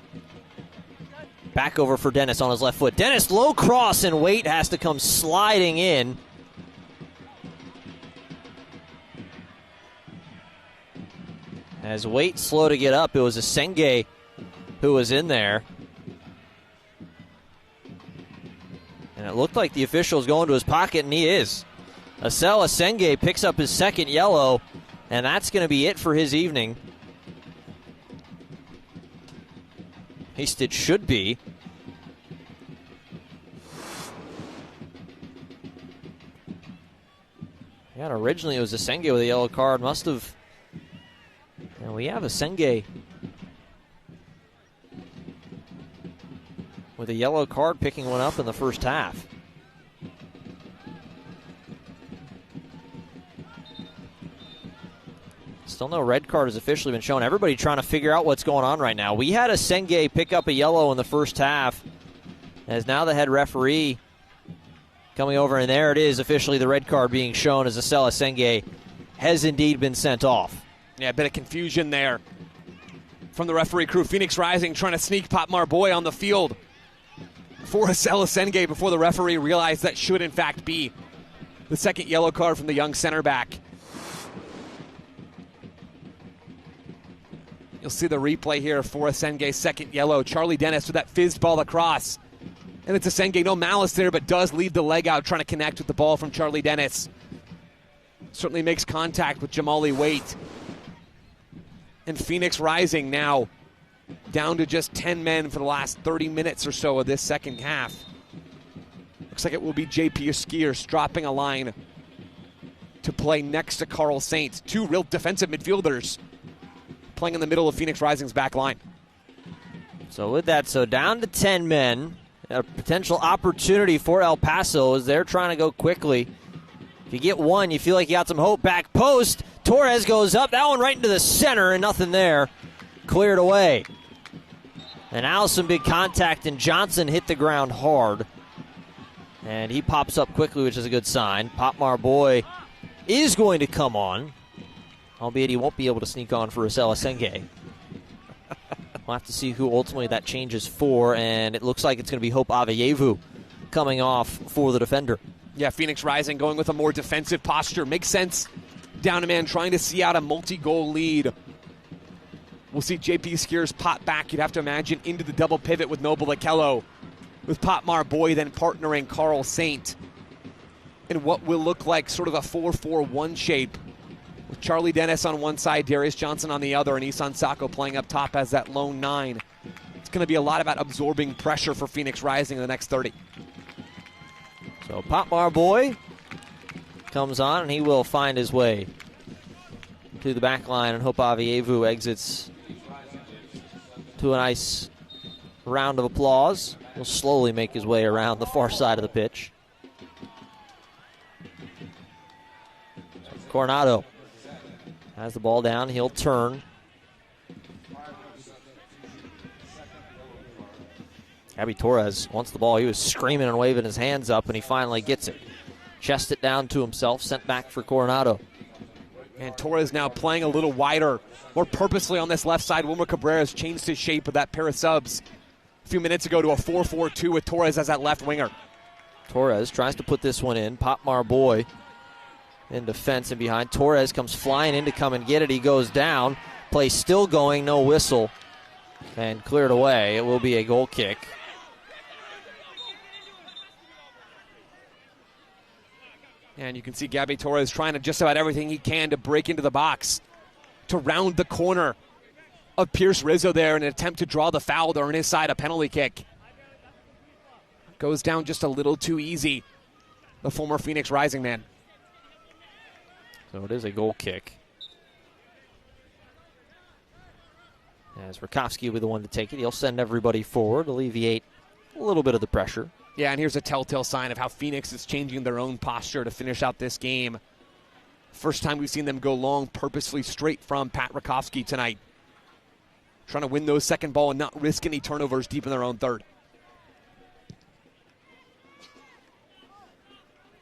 Back over for Dennis on his left foot. Dennis, low cross, and Waite has to come sliding in. As Waite slow to get up, it was Asenge who was in there. And it looked like the official was going to his pocket, and he is. Asel Asenge picks up his second yellow, and that's going to be it for his evening. At least it should be. Yeah, originally it was Asenge with a yellow card. Must have. And we have Asenge with a yellow card picking one up in the first half. Still no red card has officially been shown. Everybody trying to figure out what's going on right now. We had Asenge pick up a yellow in the first half, as now the head referee coming over, and there it is, officially the red card being shown as Asel Asenge has indeed been sent off. Yeah, a bit of confusion there from the referee crew. Phoenix Rising trying to sneak Pop Marboy on the field for Asel Asenge before the referee realized that should in fact be the second yellow card from the young center back. You'll see the replay here for Asenge's second yellow. Charlie Dennis with that fizzed ball across. And it's Asenge, no malice there, but does leave the leg out trying to connect with the ball from Charlie Dennis. Certainly makes contact with Jamali Waite. And Phoenix Rising now down to just 10 men for the last 30 minutes or so of this second half. Looks like it will be JP Skiers dropping a line to play next to Carl Saint. Two real defensive midfielders playing in the middle of Phoenix Rising's back line. So with that, down to 10 men. A potential opportunity for El Paso as they're trying to go quickly. If you get one, you feel like you got some hope. Back post. Torres goes up. That one right into the center, and nothing there. Cleared away. And now some big contact, and Johnson hit the ground hard. And he pops up quickly, which is a good sign. Pop Marboy is going to come on, albeit he won't be able to sneak on for Asel Asenge. We'll have to see who ultimately that changes for, and it looks like it's going to be Hope Aveyevu coming off for the defender. Yeah, Phoenix Rising going with a more defensive posture. Makes sense. Down a man trying to see out a multi-goal lead. We'll see JP Skiers pop back, you'd have to imagine, into the double pivot with Noble Akello, with Pop Marboy then partnering Carl Saint in what will look like sort of a 4-4-1 shape, with Charlie Dennis on one side, Darius Johnson on the other, and Isan Sako playing up top as that lone 9. It's going to be a lot about absorbing pressure for Phoenix Rising in the next 30. So Pop Marboy comes on, and he will find his way to the back line, and Hope Aveyevu exits to a nice round of applause. He'll slowly make his way around the far side of the pitch. Coronado has the ball down. He'll turn. Gabby Torres wants the ball. He was screaming and waving his hands up, and he finally gets it. Chests it down to himself, sent back for Coronado. And Torres now playing a little wider, more purposely on this left side. Wilmer Cabrera's changed his shape with that pair of subs a few minutes ago to a 4-4-2 with Torres as that left winger. Torres tries to put this one in. Pop Marboy in defense and behind. Torres comes flying in to come and get it. He goes down. Play still going, no whistle. And cleared away. It will be a goal kick. And you can see Gabby Torres trying to just about everything he can to break into the box, to round the corner of Pierce Rizzo there in an attempt to draw the foul there on his side, a penalty kick. Goes down just a little too easy, the former Phoenix Rising man. So it is a goal kick. As Rakowski will be the one to take it. He'll send everybody forward, alleviate a little bit of the pressure. Yeah, and here's a telltale sign of how Phoenix is changing their own posture to finish out this game. First time we've seen them go long purposefully straight from Pat Rakowski tonight. Trying to win those second ball and not risk any turnovers deep in their own third.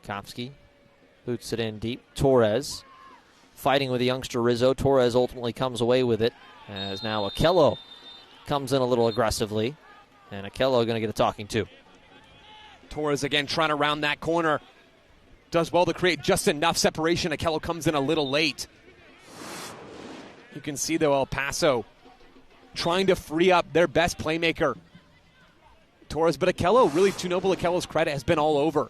Rakowski boots it in deep. Torres fighting with the youngster Rizzo. Torres ultimately comes away with it, as now Akello comes in a little aggressively. And Akello going to get a talking to. Torres again trying to round that corner. Does well to create just enough separation. Akello comes in a little late. You can see, though, El Paso trying to free up their best playmaker, Torres. But Akello, really, to Noble Akello's credit, has been all over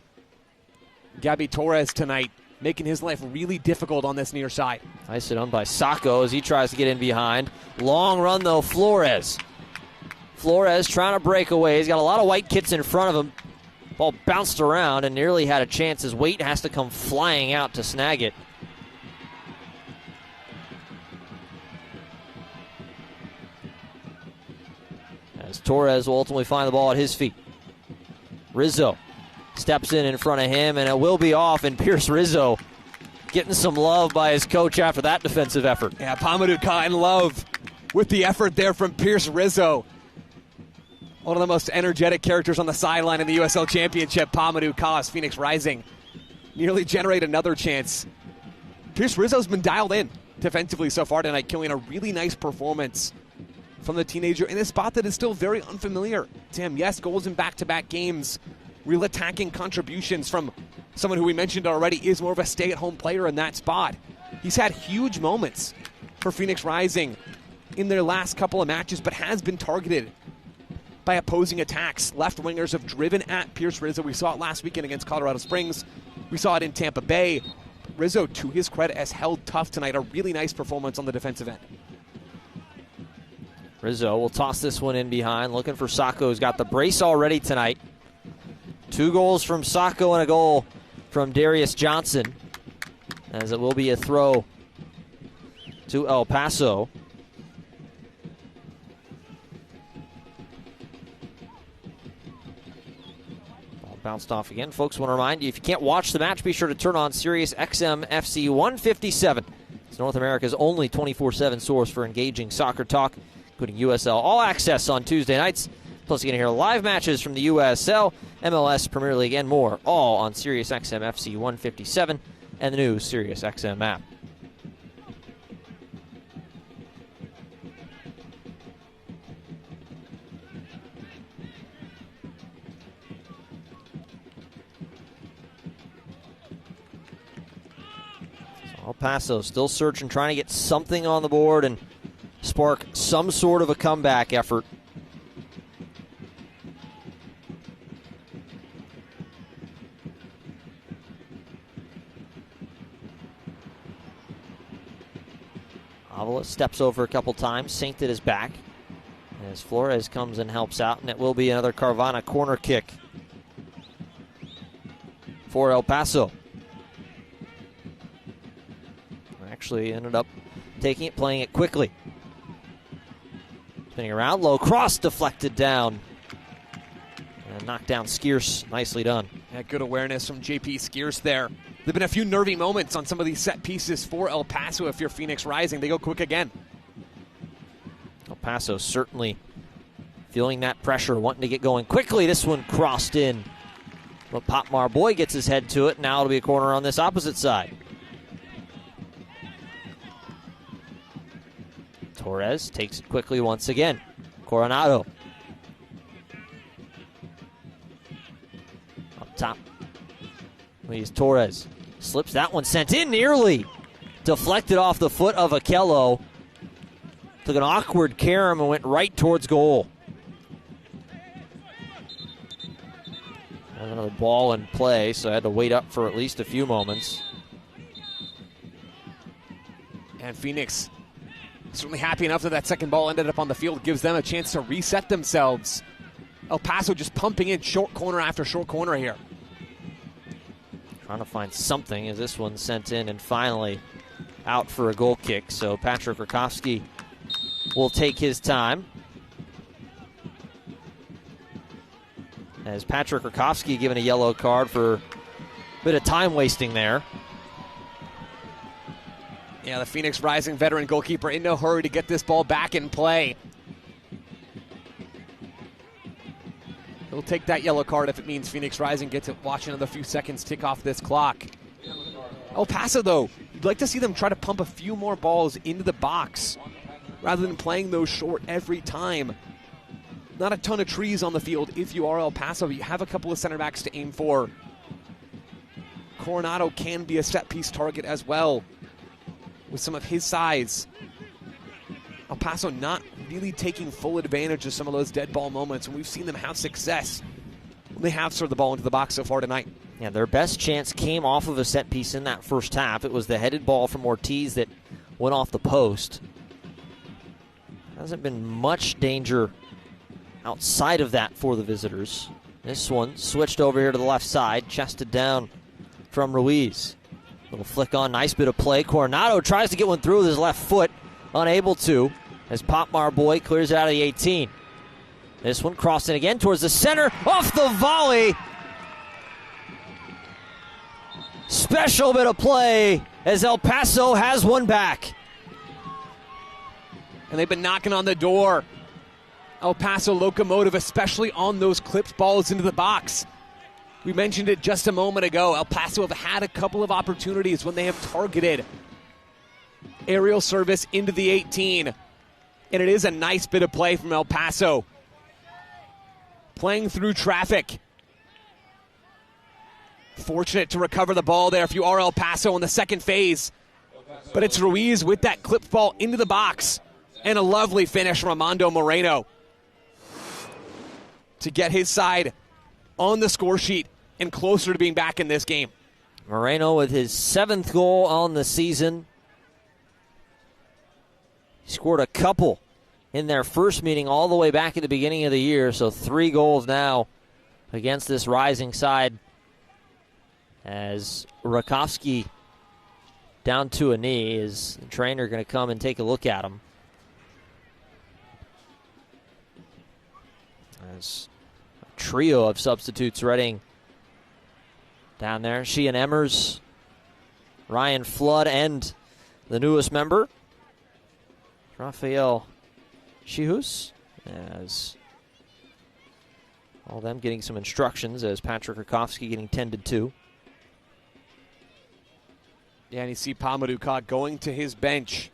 Gabby Torres tonight, making his life really difficult on this near side. Nicely done by Sacco as he tries to get in behind. Long run, though, Flores. Flores trying to break away. He's got a lot of white kits in front of him. Ball bounced around and nearly had a chance. His weight has to come flying out to snag it. As Torres will ultimately find the ball at his feet. Rizzo steps in front of him, and it will be off, and Pierce Rizzo getting some love by his coach after that defensive effort. Yeah, Pamadou caught in love with the effort there from Pierce Rizzo. One of the most energetic characters on the sideline in the USL Championship, Pamadou Ka, Phoenix Rising nearly generate another chance. Pierce Rizzo's been dialed in defensively so far tonight, killing a really nice performance from the teenager in a spot that is still very unfamiliar to him. Yes, goals in back-to-back games, real attacking contributions from someone who we mentioned already is more of a stay-at-home player in that spot. He's had huge moments for Phoenix Rising in their last couple of matches, but has been targeted by opposing attacks. Left wingers have driven at Pierce Rizzo. We saw it last weekend against Colorado Springs. We saw it in Tampa Bay. Rizzo, to his credit, has held tough tonight. A really nice performance on the defensive end. Rizzo will toss this one in behind, looking for Sacco, who's got the brace already tonight. 2 goals from Sacco and a goal from Darius Johnson, as it will be a throw to El Paso. Bounced off again. Folks, want to remind you, if you can't watch the match, be sure to turn on Sirius XM FC 157. It's North America's only 24/7 source for engaging soccer talk, including USL All Access on Tuesday nights. Plus, you're going to hear live matches from the USL, MLS, Premier League, and more, all on Sirius XM FC 157 and the new Sirius XM app. El Paso still searching, trying to get something on the board and spark some sort of a comeback effort. Avila steps over a couple times. Sainted is back as Flores comes and helps out, and it will be another Carvana corner kick for El Paso. Actually ended up taking it, playing it quickly. Spinning around, low cross, deflected down. And knocked down Skierce, nicely done. Yeah, good awareness from JP Skierce there. There have been a few nervy moments on some of these set pieces for El Paso. If you're Phoenix Rising, they go quick again. El Paso certainly feeling that pressure, wanting to get going quickly. This one crossed in. But Popmar Boy gets his head to it. Now it'll be a corner on this opposite side. Torres takes it quickly once again. Coronado. Up top. Luis Torres slips that one, sent in nearly. Deflected off the foot of Akello. Took an awkward carom and went right towards goal. Another ball in play, so I had to wait up for at least a few moments. And Phoenix certainly happy enough that that second ball ended up on the field. Gives them a chance to reset themselves. El Paso just pumping in short corner after short corner here. Trying to find something as this one sent in and finally out for a goal kick. So Patrick Rakowski will take his time. As Patrick Rakowski given a yellow card for a bit of time wasting there. Yeah, the Phoenix Rising veteran goalkeeper in no hurry to get this ball back in play. He'll take that yellow card if it means Phoenix Rising gets to watch another few seconds tick off this clock. El Paso, though, you'd like to see them try to pump a few more balls into the box rather than playing those short every time. not a ton of trees on the field if you are El Paso. You have a couple of center backs to aim for. Coronado can be a set-piece target as well with some of his size. El Paso not really taking full advantage of some of those dead ball moments, and we've seen them have success when they have served the ball into the box so far tonight. Yeah, their best chance came off of a set piece in that first half. It was the headed ball from Ortiz that went off the post. Hasn't been much danger outside of that for the visitors. This one switched over here to the left side, chested down from Ruiz. Little flick on, nice bit of play. Coronado tries to get one through with his left foot, unable to, as Popmar Boy clears out of the 18. This one crossing again towards the center, off the volley. Special bit of play as El Paso has one back. And they've been knocking on the door. El Paso Locomotive, especially on those clipped balls into the box. We mentioned it just a moment ago. El Paso have had a couple of opportunities when they have targeted aerial service into the 18. And it is a nice bit of play from El Paso. Playing through traffic. Fortunate to recover the ball there if you are El Paso in the second phase. But it's Ruiz with that clipped ball into the box. And a lovely finish from Armando Moreno to get his side on the score sheet and closer to being back in this game. Moreno with his 7th goal on the season. He scored a couple in their first meeting all the way back at the beginning of the year, so 3 goals now against this rising side as Rakowski down to a knee. Is the trainer going to come and take a look at him? As a trio of substitutes Reading down there. Sheehan Emmers, Ryan Flood, and the newest member, Rafael Shihus, as all of them getting some instructions as Patrick Rakowski getting tended to. Yeah, and you see Pamaduka going to his bench,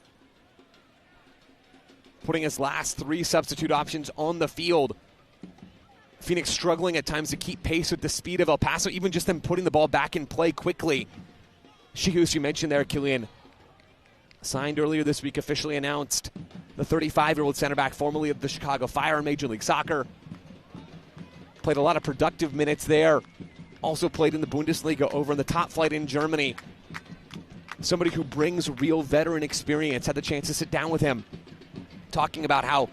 putting his last 3 substitute options on the field. Phoenix struggling at times to keep pace with the speed of El Paso, even just them putting the ball back in play quickly. Shihus, you mentioned there, Killian, signed earlier this week, officially announced. The 35-year-old center back, formerly of the Chicago Fire in Major League Soccer. Played a lot of productive minutes there. Also played in the Bundesliga over in the top flight in Germany. Somebody who brings real veteran experience. Had the chance to sit down with him, talking about how,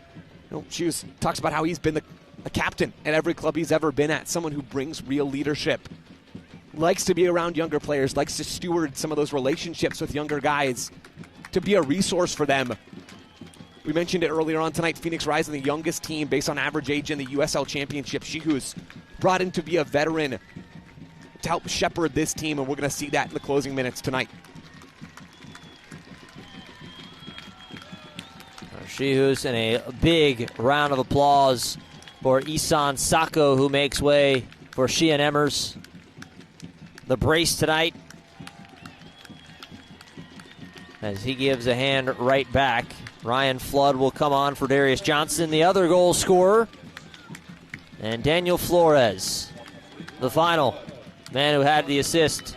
Shihus talks about how he's been a captain at every club he's ever been at. Someone who brings real leadership. Likes to be around younger players, likes to steward some of those relationships with younger guys, to be a resource for them. We mentioned it earlier on tonight, Phoenix Rising, the youngest team based on average age in the USL Championship. Shihus brought in to be a veteran to help shepherd this team, and we're going to see that in the closing minutes tonight. Shihus, and a big round of applause for Isan Sako, who makes way for Sheehan Emmers. The brace tonight, as he gives a hand right back. Ryan Flood will come on for Darius Johnson, the other goal scorer. And Daniel Flores, the final man who had the assist,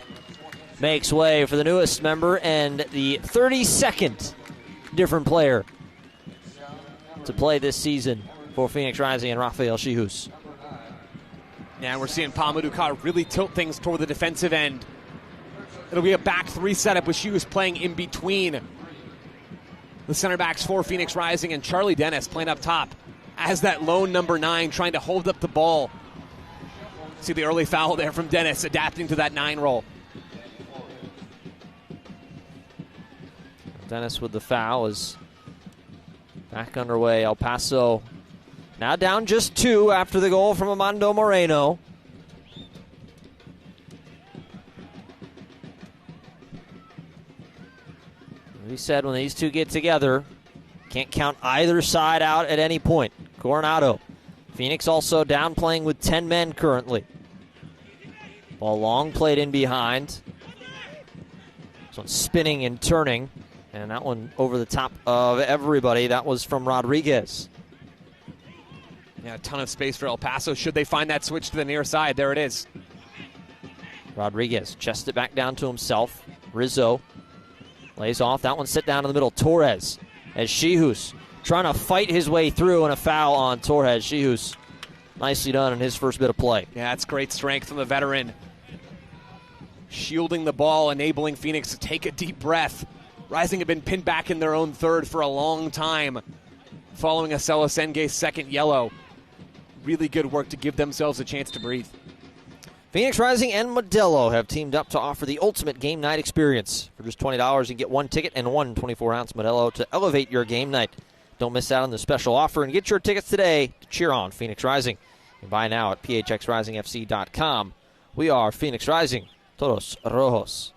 makes way for the newest member and the 32nd different player to play this season for Phoenix Rising, and Rafael Shihus. Yeah, we're seeing Pamaduka really tilt things toward the defensive end. It'll be a back 3 setup with Shihus playing in between the center backs for Phoenix Rising, and Charlie Dennis playing up top as that lone number 9 trying to hold up the ball. See the early foul there from Dennis, adapting to that 9 role. Dennis with the foul is back underway. El Paso now down just 2 after the goal from Armando Moreno. We said when these two get together, can't count either side out at any point. Coronado. Phoenix also down playing with 10 men currently. Ball long played in behind. This one spinning and turning. And that one over the top of everybody. That was from Rodriguez. Yeah, a ton of space for El Paso. Should they find that switch to the near side? There it is. Rodriguez chests it back down to himself. Rizzo lays off. That one sit down in the middle. Torres as Shihus trying to fight his way through, and a foul on Torres. Shihus, nicely done in his first bit of play. Yeah, that's great strength from the veteran. Shielding the ball, enabling Phoenix to take a deep breath. Rising had been pinned back in their own third for a long time, following a Sengay's second yellow. Really good work to give themselves a chance to breathe. Phoenix Rising and Modelo have teamed up to offer the ultimate game night experience. For just $20, you can get one ticket and one 24-ounce Modelo to elevate your game night. Don't miss out on the special offer and get your tickets today to cheer on Phoenix Rising. You can buy now at phxrisingfc.com. We are Phoenix Rising, Todos Rojos.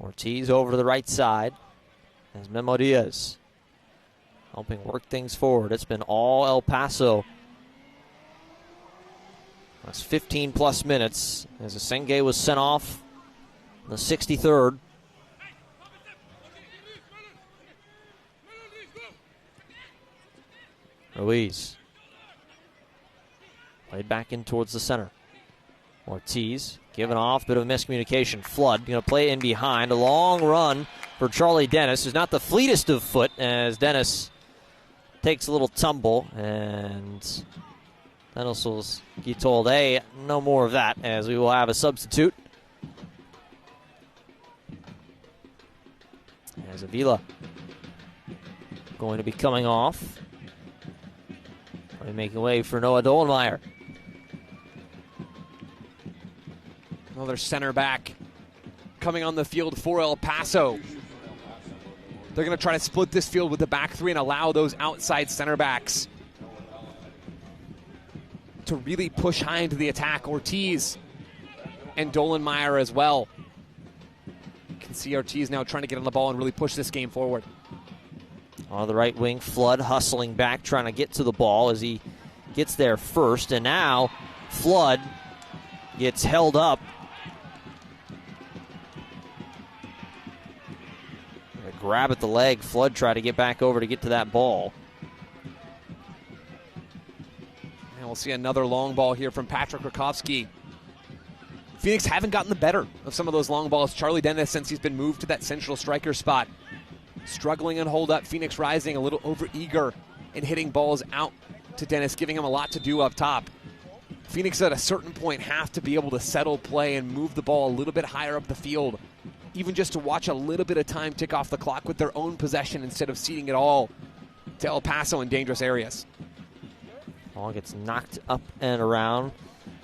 Ortiz over to the right side as Memo Diaz helping work things forward. It's been all El Paso. That's 15-plus minutes as Sengay was sent off in the 63rd. Ruiz played back in towards the center. Ortiz giving off, bit of a miscommunication. Flood going to play in behind. A long run for Charlie Dennis, who's not the fleetest of foot, as Dennis takes a little tumble, and Dennis will be told, hey, no more of that, as we will have a substitute. As Avila going to be coming off. Making way for Noah Dollenmeyer. Another center back coming on the field for El Paso. They're going to try to split this field with the back three and allow those outside center backs to really push high into the attack. Ortiz and Dollenmeyer as well. You can see Ortiz now trying to get on the ball and really push this game forward. On the right wing, Flood hustling back, trying to get to the ball as he gets there first. And now Flood gets held up. A grab at the leg. Flood tried to get back over to get to that ball. And we'll see another long ball here from Patrick Rakowski. Phoenix haven't gotten the better of some of those long balls. Charlie Dennis, since he's been moved to that central striker spot, struggling and hold up. Phoenix Rising a little over-eager in hitting balls out to Dennis, giving him a lot to do up top. Phoenix at a certain point have to be able to settle play and move the ball a little bit higher up the field, even just to watch a little bit of time tick off the clock with their own possession instead of ceding it all to El Paso in dangerous areas. Ball gets knocked up and around.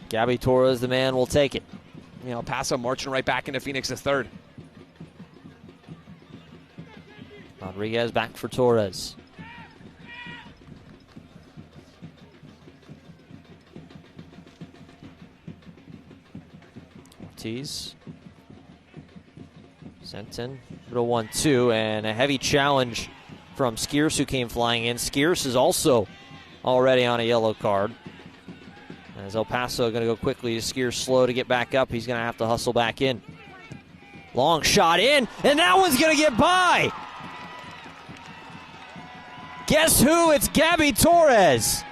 Gabby Torres, the man, will take it. El Paso marching right back into Phoenix's third. Rodriguez back for Torres. Ortiz. Sent in. Little 1-2, and a heavy challenge from Skierce, who came flying in. Skierce is also already on a yellow card. As El Paso going to go quickly. Skierce slow to get back up. He's going to have to hustle back in. Long shot in, and that one's going to get by. Guess who? It's Gabby Torres.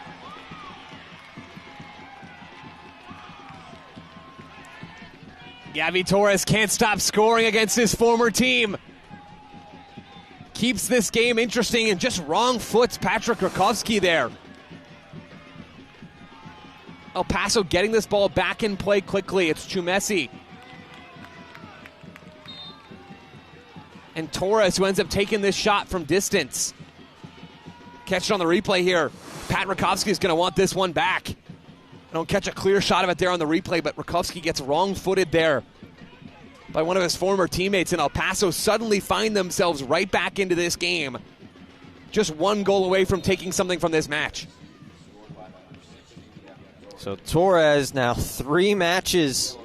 Gabby Torres can't stop scoring against his former team. Keeps this game interesting and just wrong foots Patrick Rakowski there. El Paso getting this ball back in play quickly. It's Chumesi. And Torres, who ends up taking this shot from distance. Catch it on the replay here. Pat Rakowski is going to want this one back. I don't catch a clear shot of it there on the replay, but Rakowski gets wrong-footed there by one of his former teammates, and El Paso suddenly find themselves right back into this game. Just one goal away from taking something from this match. So Torres now 3 matches.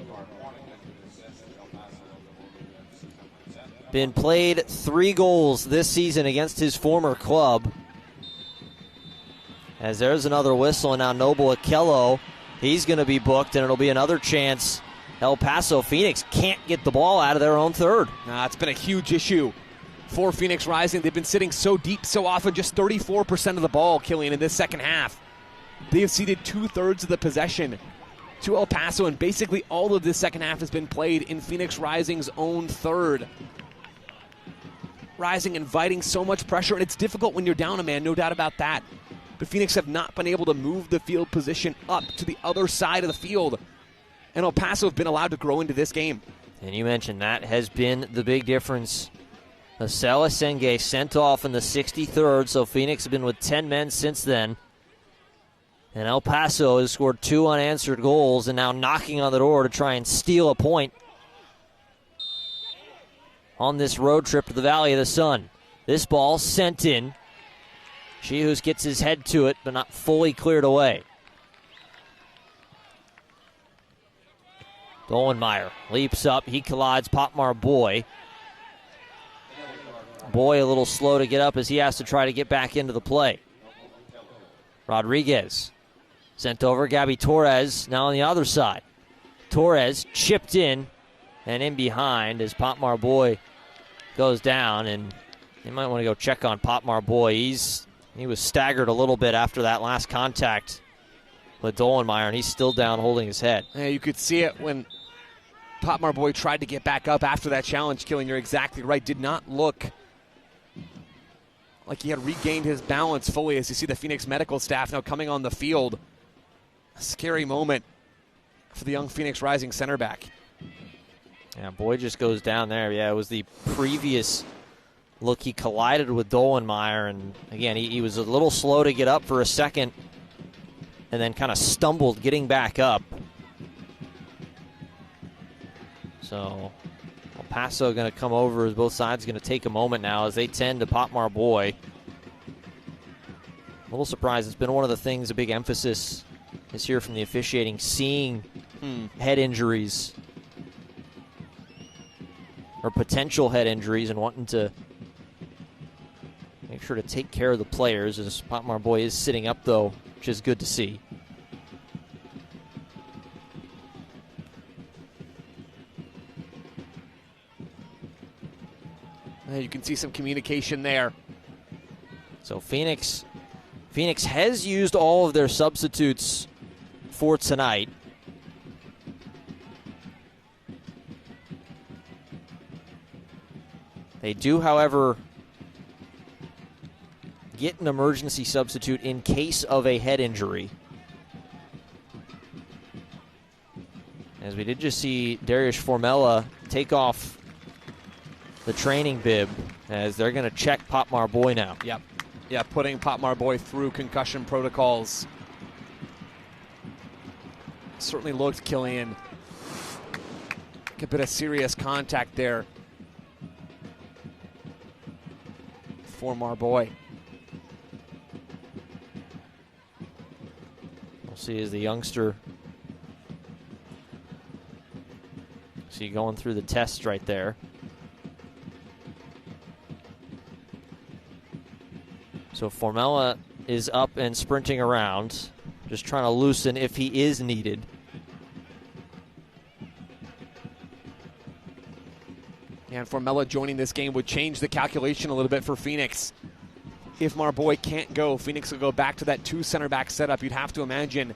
Been played 3 goals this season against his former club. As there's another whistle, and now Noble Akello, he's going to be booked, and it'll be another chance. El Paso Phoenix can't get the ball out of their own third. It's been a huge issue for Phoenix Rising. They've been sitting so deep so often, just 34% of the ball, Killian, in this second half. They have ceded 2/3 of the possession to El Paso, and basically all of this second half has been played in Phoenix Rising's own third. Rising inviting so much pressure, and it's difficult when you're down a man, no doubt about that. But Phoenix have not been able to move the field position up to the other side of the field, and El Paso have been allowed to grow into this game. And you mentioned that has been the big difference. Asela Senge sent off in the 63rd, so Phoenix have been with 10 men since then. And El Paso has scored 2 unanswered goals and now knocking on the door to try and steal a point on this road trip to the Valley of the Sun. This ball sent in. Shihus gets his head to it, but not fully cleared away. Dolenmeyer leaps up. He collides Potmar Boy. Boy a little slow to get up as he has to try to get back into the play. Rodriguez sent over. Gabby Torres now on the other side. Torres chipped in and in behind as Potmar Boy goes down, and you might want to go check on Potmar Boy. He was staggered a little bit after that last contact with Dolenmeyer, and he's still down holding his head. Yeah, you could see it when Potmar Boy tried to get back up after that challenge, Killing. You're exactly right. Did not look like he had regained his balance fully as you see the Phoenix medical staff now coming on the field. A scary moment for the young Phoenix Rising center back. Yeah, Boy just goes down there. Yeah, it was the previous look. He collided with Dolenmeyer, and again, he was a little slow to get up for a second and then kind of stumbled getting back up. So El Paso going to come over as both sides going to take a moment now as they tend to Potmar Boy. A little surprised. It's been one of the things, a big emphasis this year from the officiating, seeing head injuries or potential head injuries and wanting to make sure to take care of the players. As Potmar Boy is sitting up, though, which is good to see. You can see some communication there. So Phoenix has used all of their substitutes for tonight. They do, however, get an emergency substitute in case of a head injury. As we did just see Darius Formella take off the training bib as they're going to check Potmar Boy now. Yep. Yeah, putting Potmar Boy through concussion protocols. Certainly looked, Killian, like a bit of serious contact there for Marboy. We'll see as the youngster. See going through the test right there. So Formella is up and sprinting around, just trying to loosen if he is needed. And Formella joining this game would change the calculation a little bit for Phoenix. If Marboy can't go, Phoenix will go back to that 2 center back setup. You'd have to imagine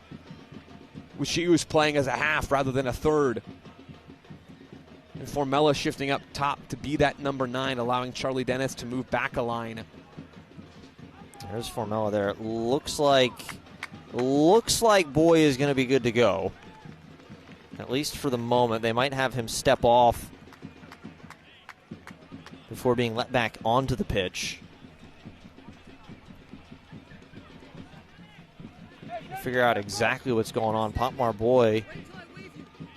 with Shius playing as a half rather than a third. And Formella shifting up top to be that number 9, allowing Charlie Dennis to move back a line. There's Formella there. It looks like Boy is going to be good to go. At least for the moment. They might have him step off before being let back onto the pitch. Figure out exactly what's going on. Potmar Boy,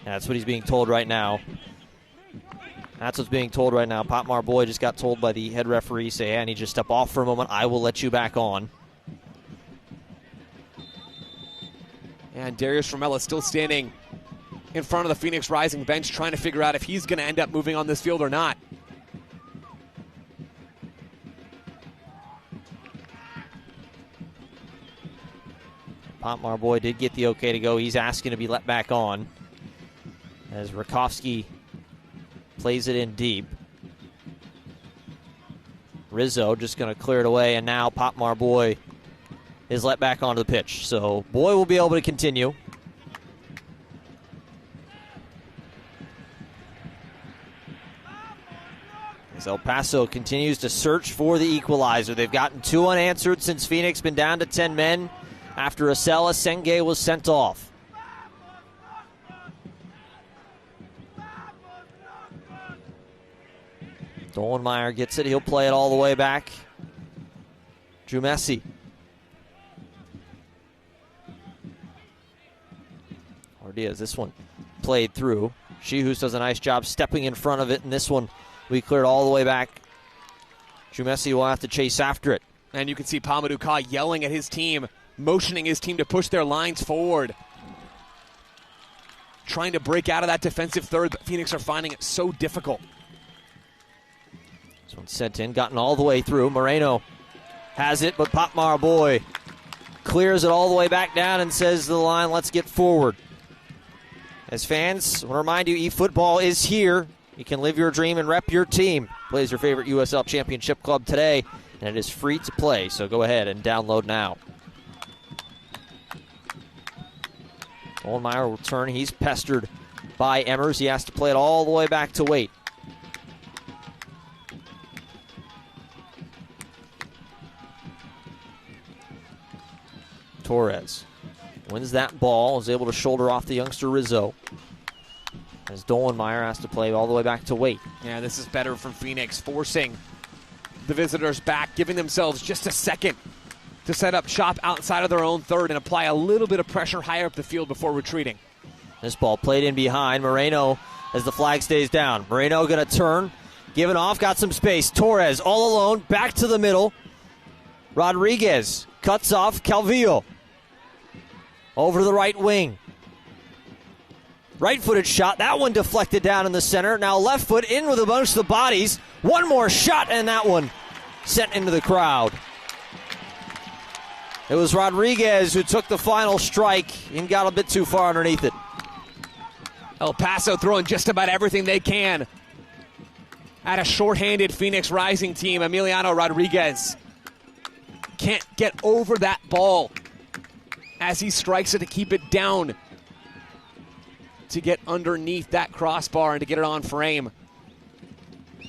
that's what he's being told right now. That's what's being told right now. Potmar Boy just got told by the head referee, say, hey, I need you to step off for a moment. I will let you back on. And Darius Formella still standing in front of the Phoenix Rising bench, trying to figure out if he's going to end up moving on this field or not. Potmar Boy did get the okay to go. He's asking to be let back on as Rakowski plays it in deep. Rizzo just going to clear it away, and now Popmar Boy is let back onto the pitch. So Boy will be able to continue. As El Paso continues to search for the equalizer. They've gotten 2 unanswered since Phoenix been down to 10 men after Acela Senge was sent off. Dollenmeyer gets it. He'll play it all the way back. Drew Messi. Diaz, this one played through. Shihus does a nice job stepping in front of it, and this one we cleared all the way back. Drew Messi will have to chase after it. And you can see Pamadou Ka yelling at his team, motioning his team to push their lines forward. Trying to break out of that defensive third, but Phoenix are finding it so difficult. This one sent in, gotten all the way through. Moreno has it, but Popmar Boy clears it all the way back down and says to the line, let's get forward. As fans, I want to remind you, eFootball is here. You can live your dream and rep your team. Play as your favorite USL Championship club today, and it is free to play, so go ahead and download now. Dollenmeyer will turn. He's pestered by Emmers. He has to play it all the way back to Waite. Torres wins that ball, is able to shoulder off the youngster Rizzo. As Dollenmeyer has to play all the way back to Waite. Yeah, this is better from Phoenix, forcing the visitors back, giving themselves just a second to set up shop outside of their own third and apply a little bit of pressure higher up the field before retreating. This ball played in behind. Moreno, as the flag stays down. Moreno going to turn, giving off, got some space. Torres all alone, back to the middle. Rodriguez cuts off Calvillo. Over to the right wing. Right-footed shot. That one deflected down in the center. Now left foot in with amongst the bodies. One more shot, and that one sent into the crowd. It was Rodriguez who took the final strike and got a bit too far underneath it. El Paso throwing just about everything they can at a shorthanded Phoenix Rising team. Emiliano Rodriguez can't get over that ball as he strikes it to keep it down, to get underneath that crossbar and to get it on frame.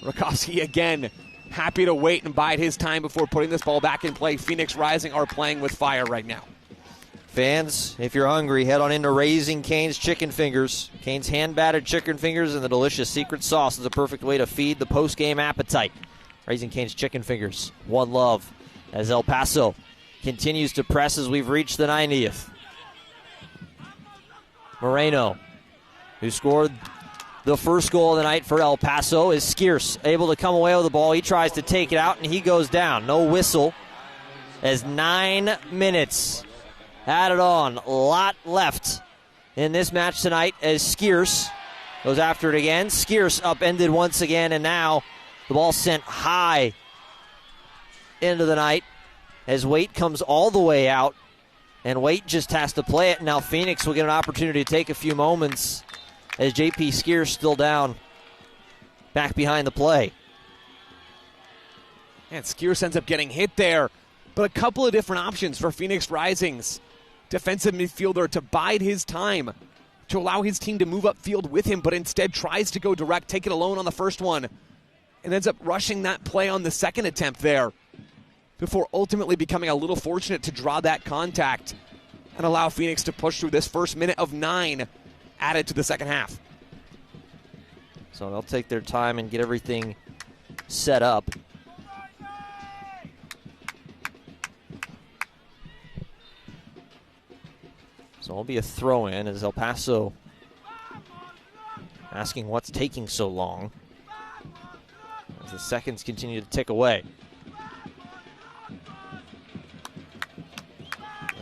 Rakowski again, happy to wait and bide his time before putting this ball back in play. Phoenix Rising are playing with fire right now. Fans, if you're hungry, head on into Raising Cane's Chicken Fingers. Cane's hand-battered chicken fingers and the delicious secret sauce is a perfect way to feed the post-game appetite. Raising Cane's Chicken Fingers, one love, as El Paso continues to press as we've reached the 90th. Moreno, who scored the first goal of the night for El Paso, is Skierce able to come away with the ball. He tries to take it out, and he goes down. No whistle, as 9 minutes added on. A lot left in this match tonight as Skierce goes after it again. Skierce upended once again, and now the ball sent high into the night as Waite comes all the way out, and Waite just has to play it. Now Phoenix will get an opportunity to take a few moments as J.P. Skierce still down back behind the play. And Skierce ends up getting hit there, but a couple of different options for Phoenix Rising's defensive midfielder to bide his time, to allow his team to move upfield with him, but instead tries to go direct, take it alone on the first one, and ends up rushing that play on the second attempt there, before ultimately becoming a little fortunate to draw that contact and allow Phoenix to push through this first minute of 9 added to the second half. So they'll take their time and get everything set up. So it'll be a throw-in as El Paso asking what's taking so long as the seconds continue to tick away.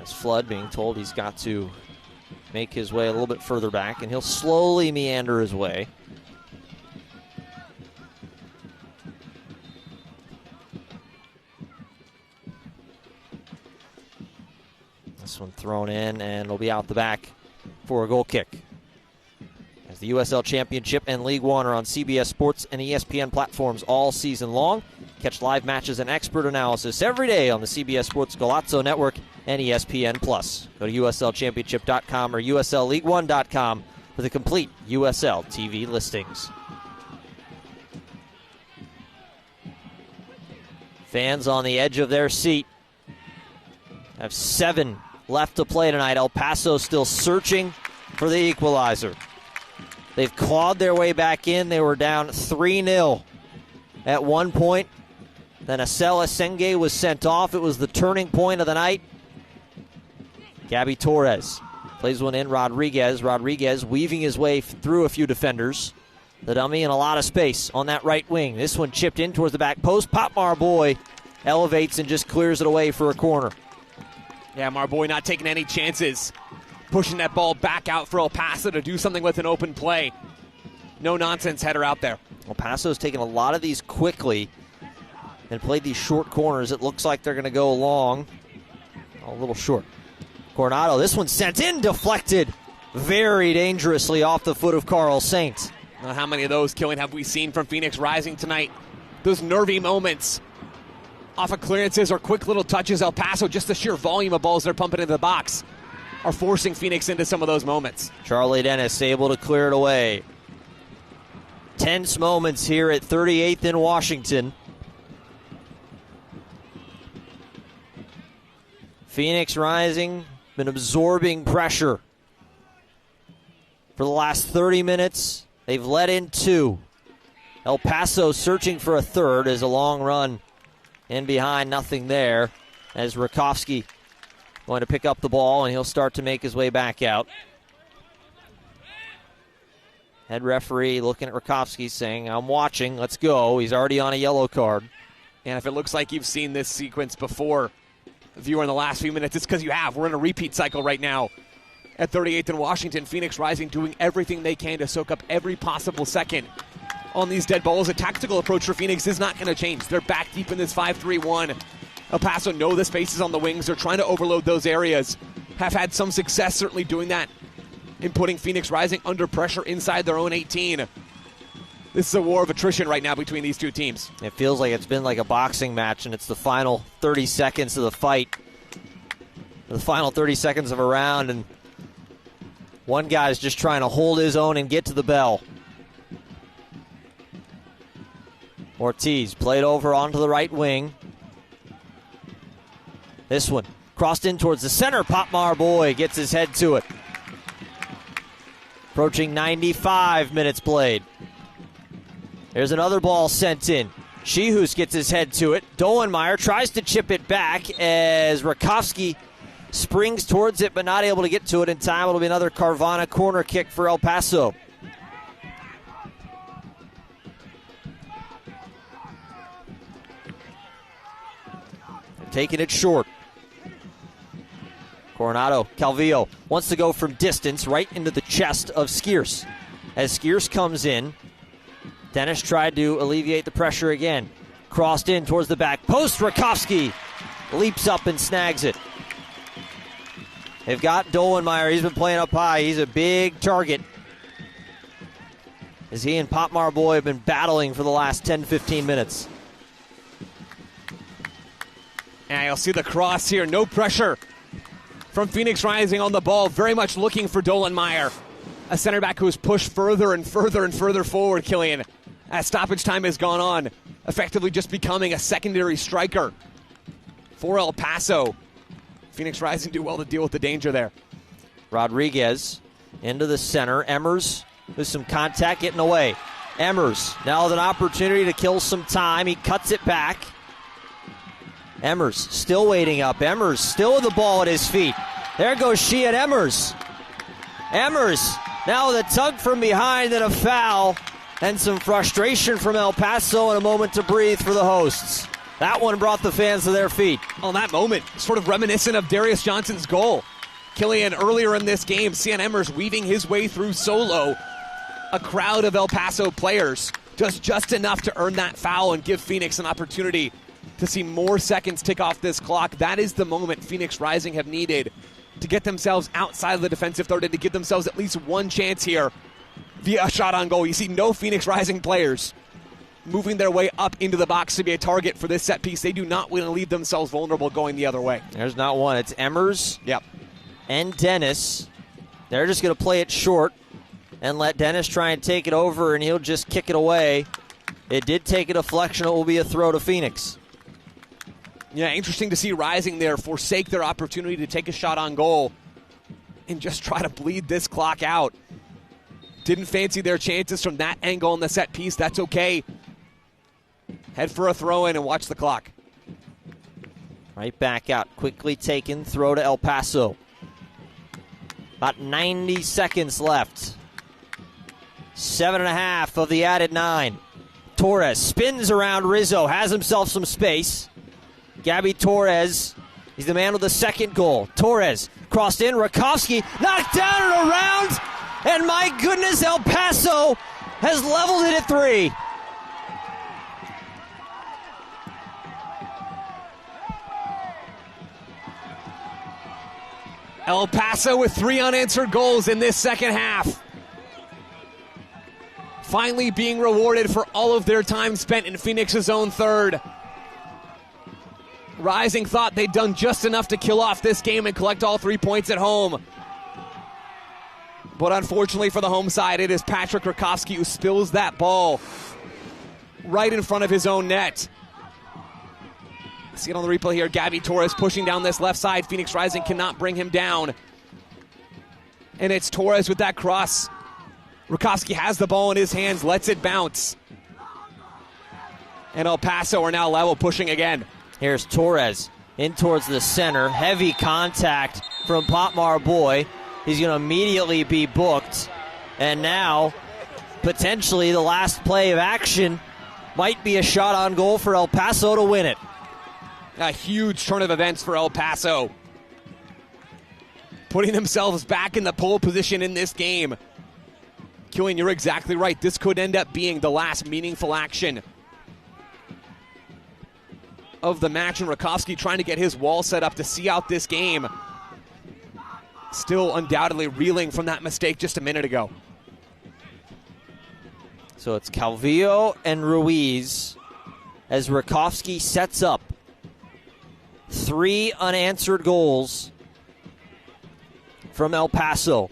Flood being told he's got to make his way a little bit further back, and he'll slowly meander his way. This one thrown in, and it'll be out the back for a goal kick. As the USL Championship and League One are on CBS Sports and ESPN platforms all season long, Catch live matches and expert analysis every day on the CBS Sports Golazo Network and ESPN+. Go to USLChampionship.com or USLLeague1.com for the complete USL TV listings. Fans on the edge of their seat. Have 7 left to play tonight. El Paso still searching for the equalizer. They've clawed their way back in. They were down 3-0 at one point. Then Acela Senge was sent off. It was the turning point of the night. Gabby Torres plays one in. Rodriguez weaving his way through a few defenders. The dummy in a lot of space on that right wing. This one chipped in towards the back post. Pop Marboy elevates and just clears it away for a corner. Yeah, Marboy not taking any chances. Pushing that ball back out for El Paso to do something with an open play. No-nonsense header out there. El Paso's taken a lot of these quickly and played these short corners. It looks like they're going to go long. A little short. Coronado, this one sent in, deflected very dangerously off the foot of Carl Saint. Now, how many of those, Killian, have we seen from Phoenix Rising tonight? Those nervy moments off of clearances or quick little touches. El Paso, just the sheer volume of balls they're pumping into the box, are forcing Phoenix into some of those moments. Charlie Dennis able to clear it away. Tense moments here at 38th in Washington. Phoenix Rising been absorbing pressure for the last 30 minutes. They've let in 2. El Paso searching for a third as a long run in behind, nothing there, as Rakowski going to pick up the ball and he'll start to make his way back out. Head referee looking at Rakowski saying, I'm watching, let's go. He's already on a yellow card. And if it looks like you've seen this sequence before, viewer, in the last few minutes, it's because you have. We're in a repeat cycle right now. At 38th in Washington, Phoenix Rising doing everything they can to soak up every possible second on these dead balls. A tactical approach for Phoenix is not going to change. They're back deep in this 5-3-1. El Paso know the spaces on the wings. They're trying to overload those areas. Have had some success certainly doing that in putting Phoenix Rising under pressure inside their own 18. This is a war of attrition right now between these two teams. It feels like it's been like a boxing match, and it's the final 30 seconds of the fight. The final 30 seconds of a round, and one guy's just trying to hold his own and get to the bell. Ortiz played over onto the right wing. This one crossed in towards the center. Pop Marboy gets his head to it. Approaching 95 minutes played. There's another ball sent in. Shihus gets his head to it. Dolenmeyer tries to chip it back as Rakowski springs towards it but not able to get to it in time. It'll be another Carvana corner kick for El Paso. They're taking it short. Coronado, Calvillo wants to go from distance right into the chest of Skierce. As Skierce comes in, Dennis tried to alleviate the pressure again. Crossed in towards the back post. Rakowski leaps up and snags it. They've got Dolenmeyer. He's been playing up high. He's a big target, as he and Pop Marboy have been battling for the last 10-15 minutes. And you'll see the cross here. No pressure from Phoenix Rising on the ball. Very much looking for Dolenmeyer, a center back who has pushed further and further and further forward, Killian, as stoppage time has gone on, effectively just becoming a secondary striker for El Paso. Phoenix Rising do well to deal with the danger there. Rodriguez into the center. Emmers with some contact getting away. Emmers now with an opportunity to kill some time. He cuts it back. Emmers still waiting up. Emmers still with the ball at his feet. There goes Sheehan Emmers. Emmers now with a tug from behind and a foul. And some frustration from El Paso and a moment to breathe for the hosts. That one brought the fans to their feet. On that moment, sort of reminiscent of Darius Johnson's goal. Killian, earlier in this game, Cian Emmers weaving his way through solo. A crowd of El Paso players. Just enough to earn that foul and give Phoenix an opportunity to see more seconds tick off this clock. That is the moment Phoenix Rising have needed to get themselves outside of the defensive third and to give themselves at least one chance here via a shot on goal. You see no Phoenix Rising players moving their way up into the box to be a target for this set piece. They do not want to leave themselves vulnerable going the other way. There's not one. It's Emmers and Dennis. They're just going to play it short and let Dennis try and take it over, and he'll just kick it away. It did take a deflection. It will be a throw to Phoenix. Yeah, interesting to see Rising there forsake their opportunity to take a shot on goal and just try to bleed this clock out. Didn't fancy their chances from that angle on the set piece. That's okay. Head for a throw in and watch the clock. Right back out. Quickly taken. Throw to El Paso. About 90 seconds left. 7.5 of the added 9. Torres spins around Rizzo. Has himself some space. Gabby Torres. He's the man with the second goal. Torres crossed in. Rakowski knocked down and around. And my goodness, El Paso has leveled it at 3. El Paso with 3 unanswered goals in this second half. Finally being rewarded for all of their time spent in Phoenix's own third. Rising thought they'd done just enough to kill off this game and collect all 3 points at home. But unfortunately for the home side, it is Patrick Rakowski who spills that ball right in front of his own net. See it on the replay here. Gabby Torres pushing down this left side. Phoenix Rising cannot bring him down. And it's Torres with that cross. Rakowski has the ball in his hands, lets it bounce. And El Paso are now level, pushing again. Here's Torres in towards the center. Heavy contact from Potmar Boy. He's going to immediately be booked. And now, potentially, the last play of action might be a shot on goal for El Paso to win it. A huge turn of events for El Paso. Putting themselves back in the pole position in this game. Killian, you're exactly right. This could end up being the last meaningful action of the match, and Rakowski trying to get his wall set up to see out this game. Still undoubtedly reeling from that mistake just a minute ago. So it's Calvillo and Ruiz as Rakowski sets up. 3 unanswered goals from El Paso.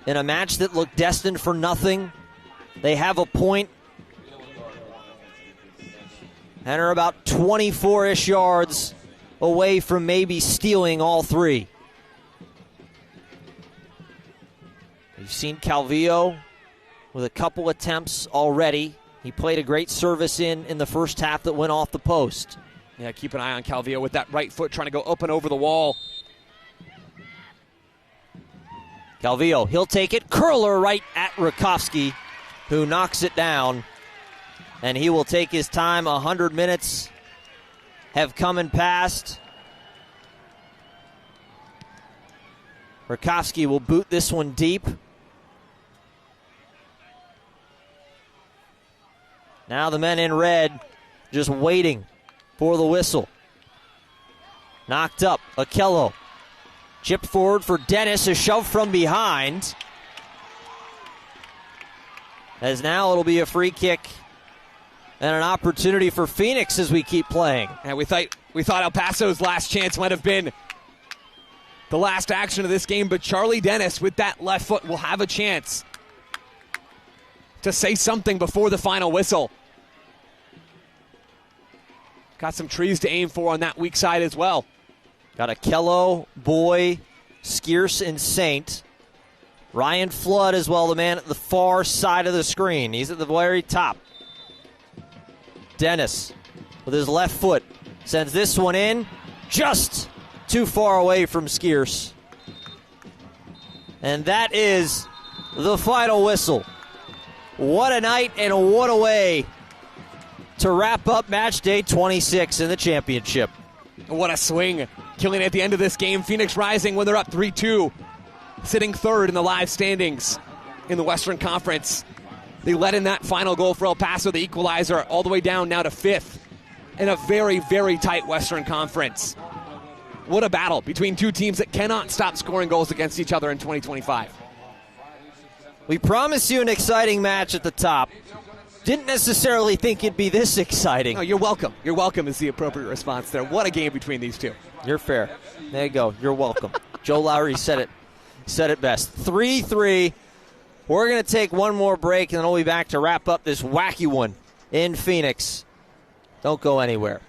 In a match that looked destined for nothing, they have a point and are about 24-ish yards away from maybe stealing all 3. You've seen Calvillo with a couple attempts already. He played a great service in the first half that went off the post. Yeah, keep an eye on Calvillo with that right foot trying to go up and over the wall. Calvillo, he'll take it. Curler right at Rakowski, who knocks it down. And he will take his time. 100 minutes have come and passed. Rakowski will boot this one deep. Now the men in red just waiting for the whistle. Knocked up, Okello. Chip forward for Dennis, a shove from behind. As now it'll be a free kick and an opportunity for Phoenix as we keep playing. And we thought El Paso's last chance might have been the last action of this game, but Charlie Dennis with that left foot will have a chance to say something before the final whistle. Got some trees to aim for on that weak side as well. Got Okello, Boy, Skierce, and Saint. Ryan Flood as well, the man at the far side of the screen. He's at the very top. Dennis with his left foot sends this one in just too far away from Skierce. And that is the final whistle. What a night and what a way to wrap up match day 26 in the championship. What a swing. Killing at the end of this game. Phoenix Rising when they're up 3-2. Sitting third in the live standings in the Western Conference. They let in that final goal for El Paso, the equalizer, all the way down now to 5th in a very, very tight Western Conference. What a battle between two teams that cannot stop scoring goals against each other in 2025. We promise you an exciting match at the top. Didn't necessarily think it'd be this exciting. No, you're welcome. You're welcome is the appropriate response there. What a game between these two. You're fair. There you go. You're welcome. Joe Lowry said it best. 3-3. We're going to take one more break, and then we'll be back to wrap up this wacky one in Phoenix. Don't go anywhere.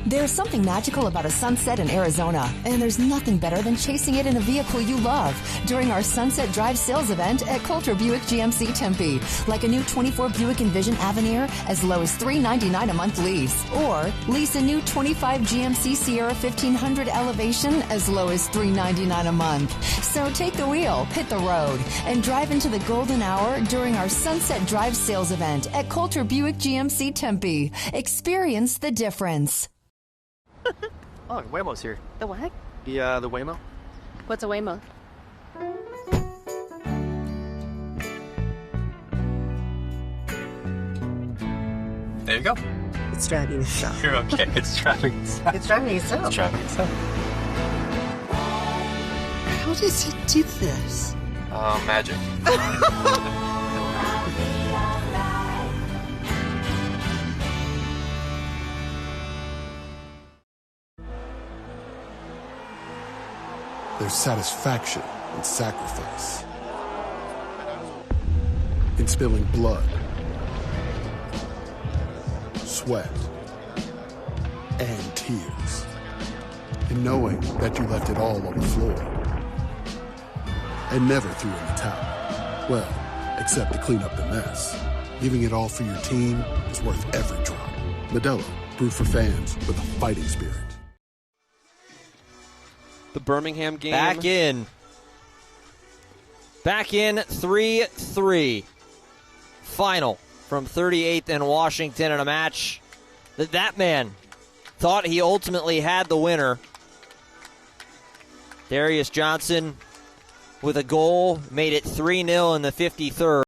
There's something magical about a sunset in Arizona, and there's nothing better than chasing it in a vehicle you love during our Sunset Drive sales event at Coulter Buick GMC Tempe. Like a new 24 Buick Envision Avenir as low as $399 a month lease. Or lease a new 25 GMC Sierra 1500 Elevation as low as $399 a month. So take the wheel, hit the road, and drive into the golden hour during our Sunset Drive sales event at Coulter Buick GMC Tempe. Experience the difference. Oh, Waymo's here. The what? The Waymo. What's a Waymo? There you go. It's driving itself. You're okay. It's driving itself. It's driving itself. It's driving itself. How does it do this? Magic. There's satisfaction in sacrifice, in spilling blood, sweat, and tears, in knowing that you left it all on the floor and never threw in the towel. Well, except to clean up the mess. Giving it all for your team is worth every drop. Modelo, brewed for fans with a fighting spirit. The Birmingham game. Back in 3-3. Final from 38th and Washington in a match that man thought he ultimately had the winner. Darius Johnson with a goal made it 3-0 in the 53rd.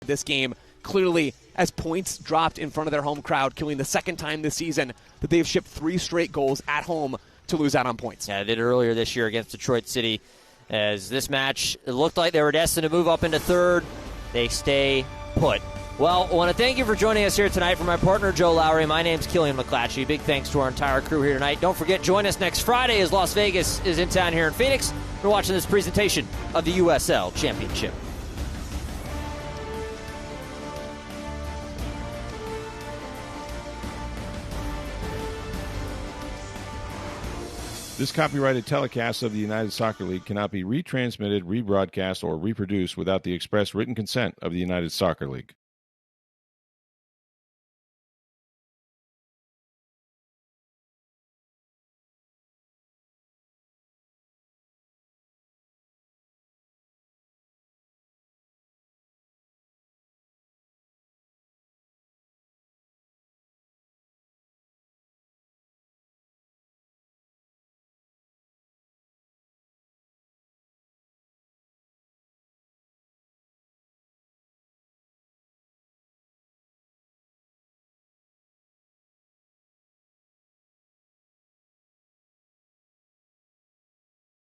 This game clearly as points dropped in front of their home crowd, killing the second time this season that they've shipped 3 straight goals at home to lose out on points. Yeah, they did earlier this year against Detroit City. As this match, it looked like they were destined to move up into third. They stay put. Well, I want to thank you for joining us here tonight. For my partner, Joe Lowry, my name's Killian McClatchy. Big thanks to our entire crew here tonight. Don't forget, join us next Friday as Las Vegas is in town here in Phoenix. We're watching this presentation of the USL Championship. This copyrighted telecast of the United Soccer League cannot be retransmitted, rebroadcast, or reproduced without the express written consent of the United Soccer League.